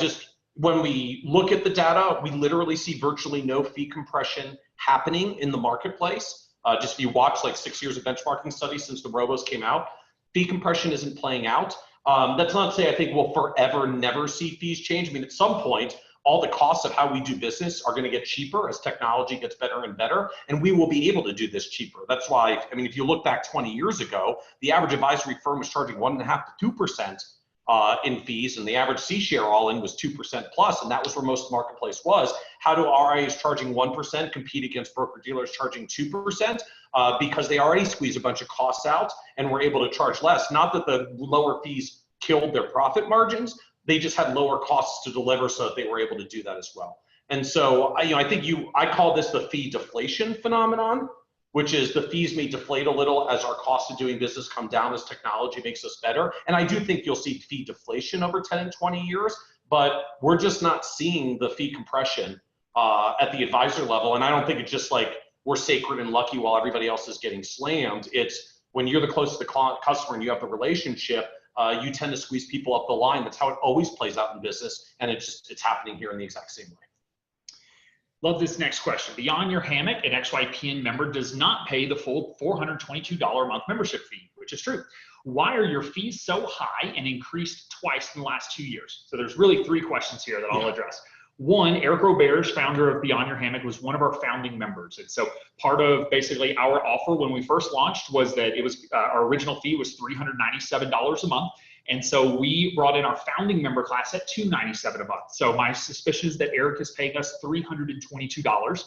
when we look at the data, we literally see virtually no fee compression happening in the marketplace. Just if you watch like 6 years of benchmarking studies since the robos came out, fee compression isn't playing out. That's not to say I think we'll forever never see fees change. I mean, at some point, all the costs of how we do business are going to get cheaper as technology gets better and better, and we will be able to do this cheaper. That's why, I mean, if you look back 20 years ago, the average advisory firm was charging 1.5% to 2% in fees, and the average fee share all in was 2% plus, and that was where most of the marketplace was. How do RIAs charging 1% compete against broker-dealers charging 2%? Because they already squeeze a bunch of costs out, and were able to charge less. Not that the lower fees killed their profit margins, they just had lower costs to deliver, so that they were able to do that as well. And so, I think I call this the fee deflation phenomenon, which is the fees may deflate a little as our cost of doing business come down as technology makes us better. And I do think you'll see fee deflation over 10 and 20 years, but we're just not seeing the fee compression at the advisor level. And I don't think it's just like we're sacred and lucky while everybody else is getting slammed. It's when you're the closest to the customer and you have the relationship, you tend to squeeze people up the line. That's how it always plays out in business, and it's happening here in the exact same way. Love this next question. Beyond Your Hammock, an XYPN member does not pay the full $422 a month membership fee, which is true. Why are your fees so high and increased twice in the last 2 years? So there's really 3 questions here that I'll address. One, Eric Roberge, founder of Beyond Your Hammock, was one of our founding members. And so part of basically our offer when we first launched was that it was our original fee was $397 a month. And so we brought in our founding member class at $297 a month. So my suspicion is that Eric is paying us $322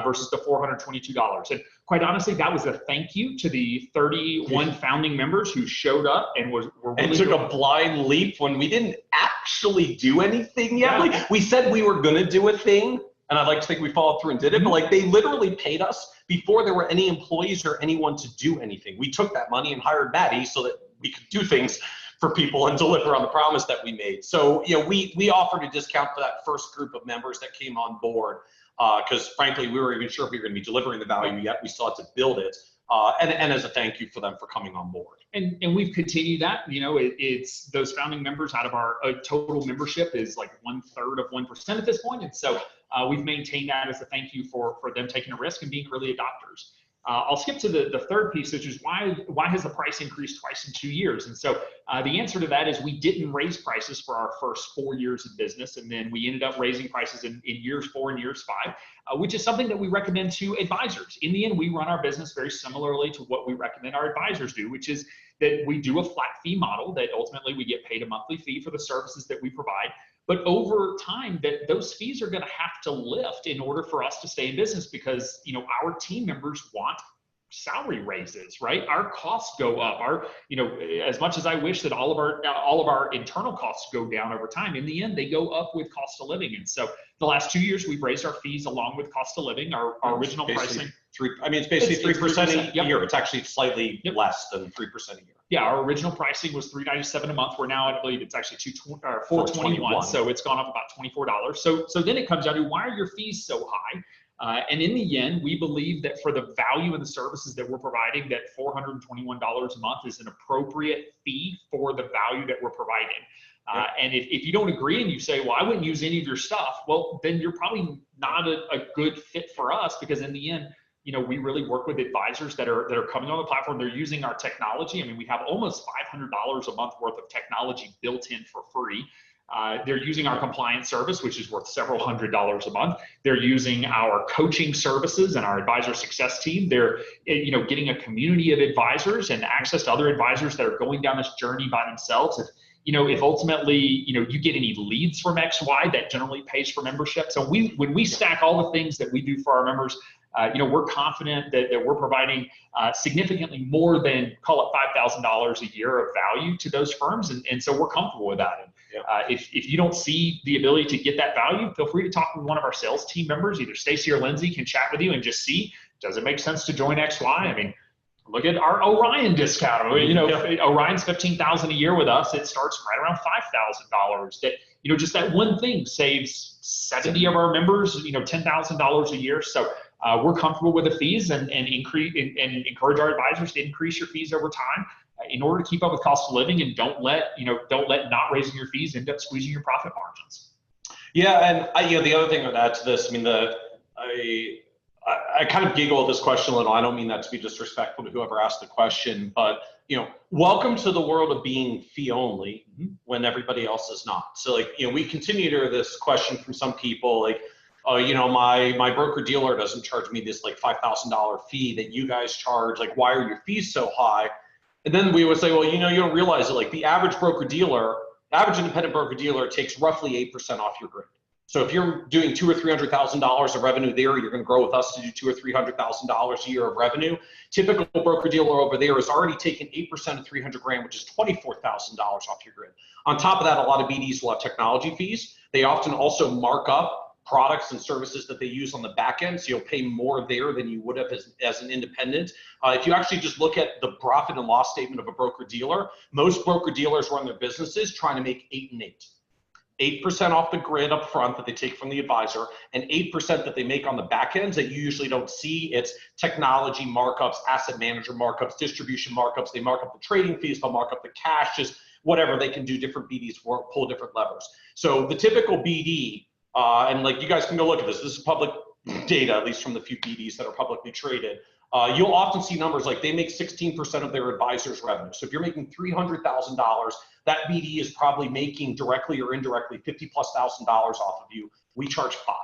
versus the $422. And quite honestly, that was a thank you to the 31 founding members who showed up and were really and took a blind leap when we didn't actually do anything yet. Yeah. Like we said we were gonna do a thing, and I'd like to think we followed through and did it, but like they literally paid us before there were any employees or anyone to do anything. We took that money and hired Maddie so that we could do things for people and deliver on the promise that we made. So, we offered a discount for that first group of members that came on board because frankly, we weren't even sure if we were gonna be delivering the value yet. We still had to build it. And as a thank you for them for coming on board. And we've continued that, it's those founding members out of our total membership is like 1/3 of 1% at this point. And so we've maintained that as a thank you for them taking a risk and being early adopters. I'll skip to the third piece, which is why has the price increased twice in 2 years? And so the answer to that is we didn't raise prices for our first 4 years of business, and then we ended up raising prices in years 4 and years 5, which is something that we recommend to advisors. In the end, we run our business very similarly to what we recommend our advisors do, which is that we do a flat fee model that ultimately we get paid a monthly fee for the services that we provide. But over time, those fees are going to have to lift in order for us to stay in business because, our team members want salary raises, right? Our costs go up. As much as I wish that all of our internal costs go down over time, in the end, they go up with cost of living. And so the last 2 years, we've raised our fees along with cost of living. Our original pricing. It's basically 3% a yep. year. It's actually slightly less than 3% a year. Yeah, our original pricing was $397 a month. We're now, I believe it's actually $421. So it's gone up about $24. So then it comes down to why are your fees so high? And in the end, we believe that for the value of the services that we're providing, that $421 a month is an appropriate fee for the value that we're providing. And if you don't agree and you say, well, I wouldn't use any of your stuff, well, then you're probably not a good fit for us because in the end, we really work with advisors that are coming on the platform. They're using our technology. I mean, we have almost $500 a month worth of technology built in for free. They're using our compliance service, which is worth several $100s a month. They're using our coaching services and our advisor success team. They're, getting a community of advisors and access to other advisors that are going down this journey by themselves. If ultimately, you get any leads from XY, that generally pays for membership. So when we stack all the things that we do for our members we're confident that we're providing significantly more than, call it $5,000 a year of value to those firms. And so we're comfortable with that. And, if you don't see the ability to get that value, feel free to talk with one of our sales team members. Either Stacy or Lindsay can chat with you and just see, does it make sense to join XY? I mean, look at our Orion discount. Orion's $15,000 a year with us. It starts right around $5,000. That, just that one thing saves 70 of our members, $10,000 a year. So we're comfortable with the fees and encourage our advisors to increase your fees over time in order to keep up with cost of living, and don't let not raising your fees end up squeezing your profit margins. Yeah, and the other thing I'd add to this, I mean, I kind of giggle at this question a little. I don't mean that to be disrespectful to whoever asked the question, but welcome to the world of being fee only when everybody else is not. So we continue to hear this question from some people like, oh, my broker dealer doesn't charge me this like $5,000 fee that you guys charge. Like, why are your fees so high? And then we would say, well, you don't realize that like the average independent broker dealer takes roughly 8% off your grid. So if you're doing $200,000 or $300,000 of revenue there, you're going to grow with us to do $200,000 or $300,000 a year of revenue. Typical broker dealer over there is already taking 8% of $300,000, which is $24,000 off your grid. On top of that, a lot of BDs will have technology fees. They often also mark up products and services that they use on the back end, so you'll pay more there than you would have as an independent. If you actually just look at the profit and loss statement of a broker dealer, most broker dealers run their businesses trying to make 8 and 8. 8% off the grid up front that they take from the advisor, and 8% that they make on the back ends that you usually don't see. It's technology markups, asset manager markups, distribution markups. They mark up the trading fees, they'll mark up the cash, just whatever they can do. Different BDs pull different levers. So the typical BD, and like you guys can go look at this. This is public data, at least from the few BDs that are publicly traded. You'll often see numbers like they make 16% of their advisor's revenue. So if you're making $300,000, that BD is probably making directly or indirectly $50,000+ off of you. We charge 5.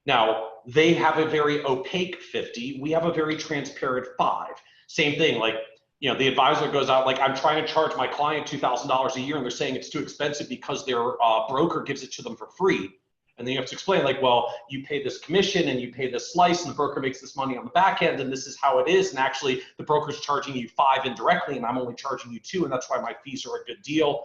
Now they have a very opaque 50. We have a very transparent 5. Same thing, like the advisor goes out like, I'm trying to charge my client $2,000 a year, and they're saying it's too expensive because their broker gives it to them for free. And then you have to explain like, well, you pay this commission and you pay this slice, and the broker makes this money on the back end, and this is how it is. And actually the broker's charging you 5 indirectly, and I'm only charging you 2, and that's why my fees are a good deal.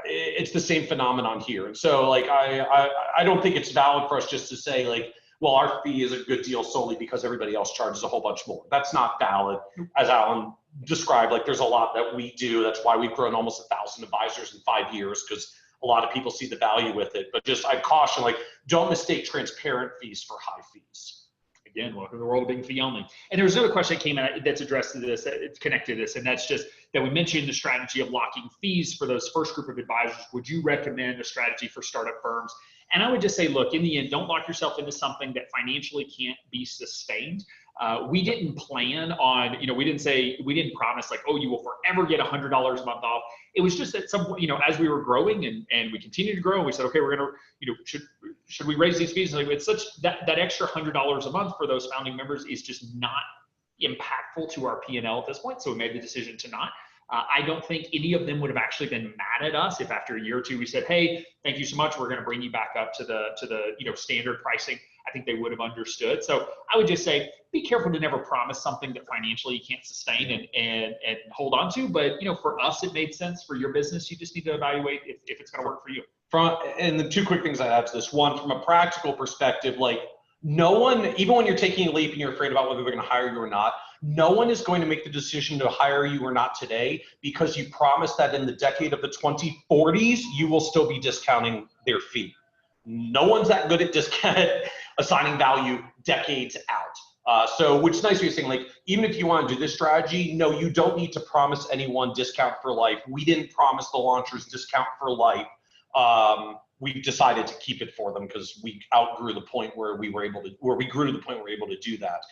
It's the same phenomenon here. And so like, I don't think it's valid for us just to say like, well, our fee is a good deal solely because everybody else charges a whole bunch more. That's not valid. As Alan described, like there's a lot that we do. That's why we've grown almost 1,000 advisors in 5 years, because a lot of people see the value with it. But just, I caution, like, don't mistake transparent fees for high fees. Again, welcome to the world of being fee only. And there was another question that came in that's addressed to this, it's connected to this, and that's just that we mentioned the strategy of locking fees for those first group of advisors. Would you recommend a strategy for startup firms? And I would just say, look, in the end, don't lock yourself into something that financially can't be sustained. We didn't plan on, we didn't promise like, oh, you will forever get $100 a month off. It was just at some point, as we were growing and we continued to grow, and we said, okay, we're going to, should we raise these fees? Like, it's such that extra $100 a month for those founding members is just not impactful to our P&L at this point. So we made the decision to not. I don't think any of them would have actually been mad at us if after a year or two we said, hey, thank you so much, we're going to bring you back up to the standard pricing. I think they would have understood. So I would just say, be careful to never promise something that financially you can't sustain and hold on to. But for us, it made sense. For your business, you just need to evaluate if it's going to work for you. And the 2 quick things I add to this. One, from a practical perspective, like no one, even when you're taking a leap and you're afraid about whether they're going to hire you or not, no one is going to make the decision to hire you or not today because you promised that in the decade of the 2040s, you will still be discounting their fee. No one's that good at assigning value decades out. So which is nice what you're saying, like, even if you want to do this strategy, no, you don't need to promise anyone discount for life. We didn't promise the launchers discount for life. We decided to keep it for them because we outgrew the point where we grew to the point where we were able to do that.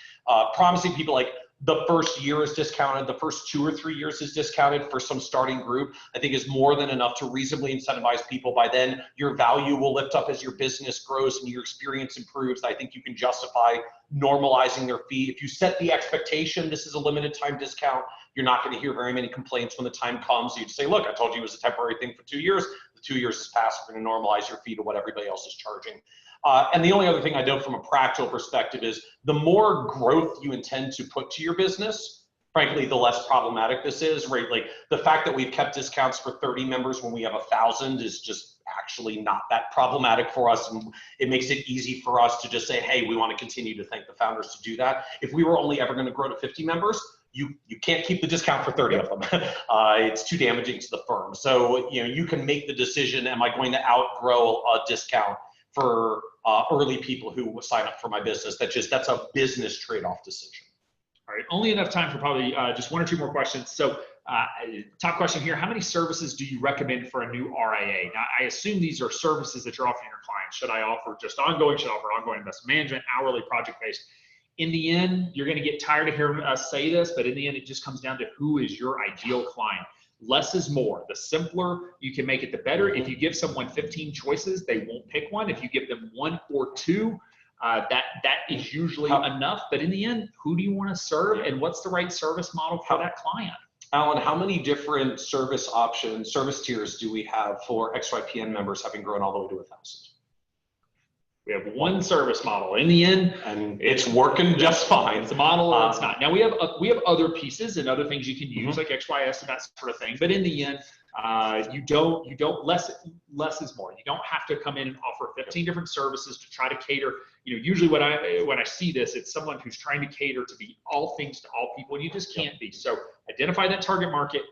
Promising people like the first year is discounted, the first 2 or 3 years is discounted for some starting group, I think is more than enough to reasonably incentivize people. By then, your value will lift up as your business grows and your experience improves. I think you can justify normalizing their fee. If you set the expectation, this is a limited time discount, you're not going to hear very many complaints when the time comes. You just say, look, I told you it was a temporary thing for 2 years. the 2 years has passed, we're going to normalize your fee to what everybody else is charging. And the only other thing I know from a practical perspective is the more growth you intend to put to your business, frankly, the less problematic this is, right? Like the fact that we've kept discounts for 30 members when we have 1,000 is just actually not that problematic for us. And it makes it easy for us to just say, hey, we want to continue to thank the founders to do that. If we were only ever going to grow to 50 members, you can't keep the discount for 30 of them. It's too damaging to the firm. So, you can make the decision, am I going to outgrow a discount for early people who sign up for my business? That's a business trade-off decision. All right, only enough time for probably just 1 or 2 more questions. So top question here, how many services do you recommend for a new RIA? Now, I assume these are services that you're offering your clients. Should I offer just ongoing? Should I offer ongoing investment management, hourly, project-based? In the end, you're going to get tired of hearing us say this, but in the end, it just comes down to who is your ideal client. Less is more. The simpler you can make it, the better. If you give someone 15 choices, they won't pick one. If you give them 1 or 2, that is usually enough. But in the end, who do you want to serve, and what's the right service model for that client? Alan, how many different service options, service tiers do we have for XYPN members having grown all the way to 1,000? We have 1 service model. In the end, and it's working just fine. It's a model, it's not. Now we have other pieces and other things you can use, like XYS and that sort of thing. But in the end, you don't less is more. You don't have to come in and offer 15 different services to try to cater. Usually when I see this, it's someone who's trying to cater to be all things to all people, and you just can't be. So identify that target market.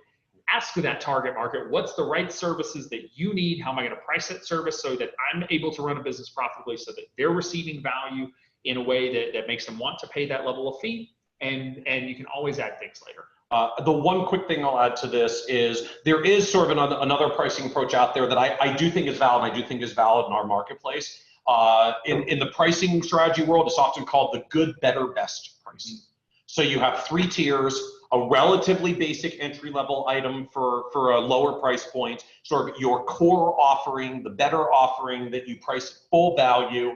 Ask for that target market, what's the right services that you need? How am I going to price that service so that I'm able to run a business profitably, so that they're receiving value in a way that makes them want to pay that level of fee? And you can always add things later. The one quick thing I'll add to this is there is sort of another pricing approach out there that I do think is valid, and I do think is valid in our marketplace. In the pricing strategy world, it's often called the good, better, best pricing. So you have 3 tiers. A relatively basic entry-level item for a lower price point, sort of your core offering, the better offering that you price at full value,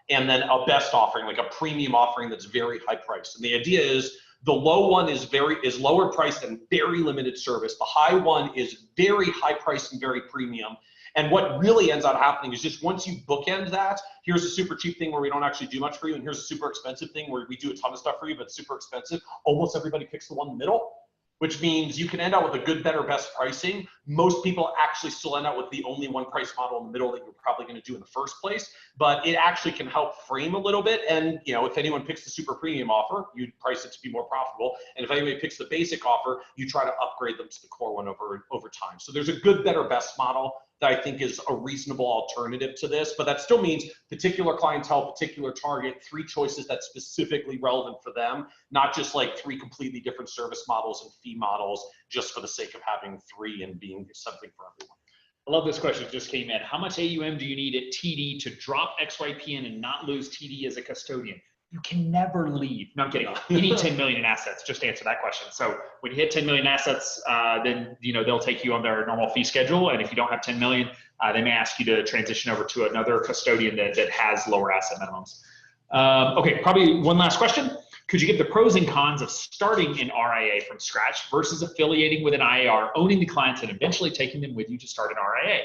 and then a best offering, like a premium offering that's very high priced. And the idea is the low one is lower priced and very limited service. The high one is very high priced and very premium. And what really ends up happening is just once you bookend that, here's a super cheap thing where we don't actually do much for you, and here's a super expensive thing where we do a ton of stuff for you, but it's super expensive. Almost everybody picks the one in the middle, which means you can end up with a good, better, best pricing. Most people actually still end up with the only one price model in the middle that you're probably going to do in the first place, but it actually can help frame a little bit. And if anyone picks the super premium offer, you price it to be more profitable. And if anybody picks the basic offer, you try to upgrade them to the core one over time. So there's a good, better, best model that I think is a reasonable alternative to this, but that still means particular clientele, particular target, 3 choices that's specifically relevant for them, not just like 3 completely different service models and fee models just for the sake of having 3 and being something for everyone. I love this question that just came in. How much AUM do you need at TD to drop XYPN and not lose TD as a custodian? You can never leave. No, I'm kidding. You need 10 million in assets. Just to answer that question. So when you hit 10 million assets, then they'll take you on their normal fee schedule. And if you don't have 10 million, they may ask you to transition over to another custodian that has lower asset minimums. Okay, probably one last question. Could you give the pros and cons of starting an RIA from scratch versus affiliating with an IAR, owning the clients, and eventually taking them with you to start an RIA?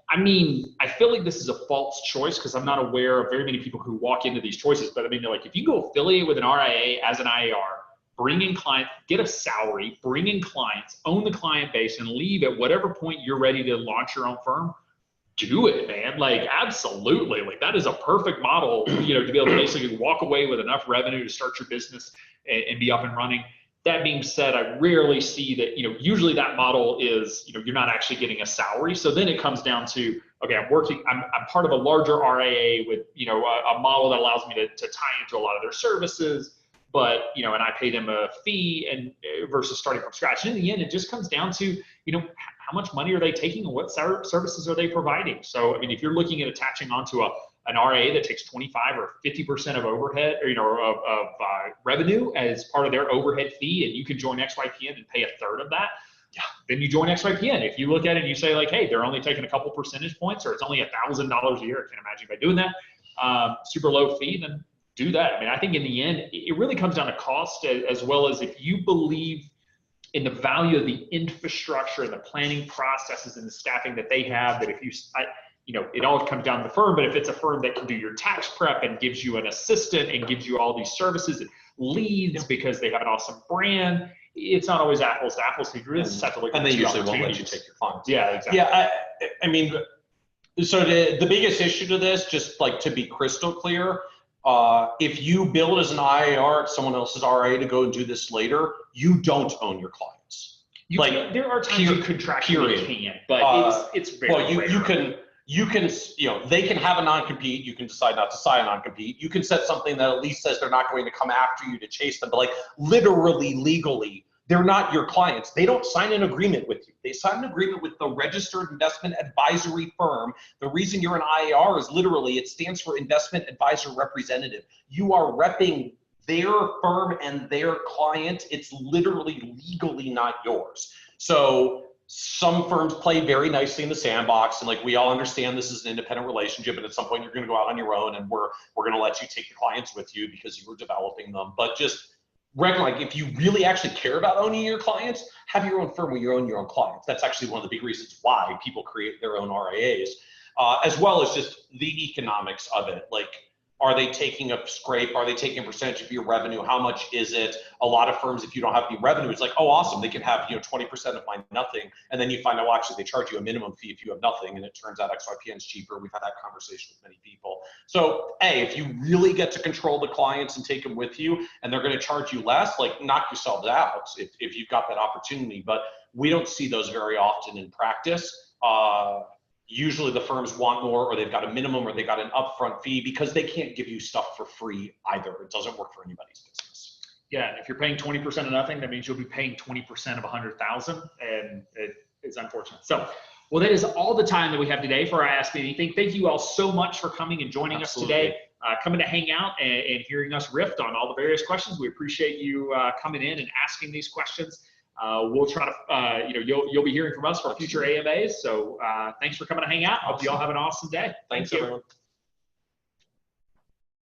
I mean, I feel like this is a false choice because I'm not aware of very many people who walk into these choices. But I mean, they're like, if you go affiliate with an RIA as an IAR, bring in clients, get a salary, bring in clients, own the client base, and leave at whatever point you're ready to launch your own firm, do it, man. Like, absolutely. Like, that is a perfect model, to be able to basically walk away with enough revenue to start your business and be up and running. That being said, I rarely see that, usually that model is, you're not actually getting a salary. So then it comes down to, okay, I'm part of a larger RIA with, a model that allows me to tie into a lot of their services, but, and I pay them a fee and versus starting from scratch. And in the end, it just comes down to, how much money are they taking and what services are they providing? So, I mean, if you're looking at attaching onto an RIA that takes 25 or 50% of overhead, or of revenue as part of their overhead fee, and you can join XYPN and pay a third of that, then you join XYPN. If you look at it and you say like, hey, they're only taking a couple percentage points, or it's only $1,000 a year, I can't imagine by doing that, super low fee, then do that. I mean, I think in the end, it really comes down to cost as well as if you believe in the value of the infrastructure and the planning processes and the staffing that they have, that if you, it all comes down to the firm, but if it's a firm that can do your tax prep and gives you an assistant and gives you all these services and leads because they have an awesome brand, it's not always apples to apples. So you just have to look at and they usually won't let you take your clients. Yeah, exactly. Yeah, I mean, so the biggest issue to this, just like to be crystal clear, if you build as an IAR at someone else's RIA to go and do this later, you don't own your clients. There are times you contractually can, but it's very rare. You can, they can have a non-compete. You can decide not to sign a non-compete. You can set something that at least says they're not going to come after you to chase them, but like literally, legally, they're not your clients. They don't sign an agreement with you. They sign an agreement with the registered investment advisory firm. The reason you're an IAR is literally, it stands for investment advisor representative. You are repping their firm and their client. It's literally legally not yours. So some firms play very nicely in the sandbox, and like we all understand this is an independent relationship, and at some point you're going to go out on your own, and we're going to let you take the clients with you because you were developing them. But just like if you really actually care about owning your clients, have your own firm where you own your own clients. That's actually one of the big reasons why people create their own RIAs, as well as just the economics of it. Like, are they taking a scrape? Are they taking a percentage of your revenue? How much is it? A lot of firms, if you don't have any revenue, it's like, oh, awesome, they can have 20% of my nothing, and then you find out, well, actually they charge you a minimum fee if you have nothing, and it turns out XYPN is cheaper. We've had that conversation with many people. So, if you really get to control the clients and take them with you, and they're going to charge you less, like knock yourselves out if you've got that opportunity. But we don't see those very often in practice. Usually the firms want more, or they've got a minimum, or they got an upfront fee, because they can't give you stuff for free either. It doesn't work for anybody's business. Yeah, if you're paying 20% of nothing, that means you'll be paying 20% of 100,000, and it's unfortunate. So, well, that is all the time that we have today for Ask Me Anything. Thank you all so much for coming and joining us today, coming to hang out and hearing us riff on all the various questions. We appreciate you coming in and asking these questions. We'll try to, you'll be hearing from us for future AMAs. So thanks for coming to hang out. Hope you all have an awesome day. Thanks, everyone.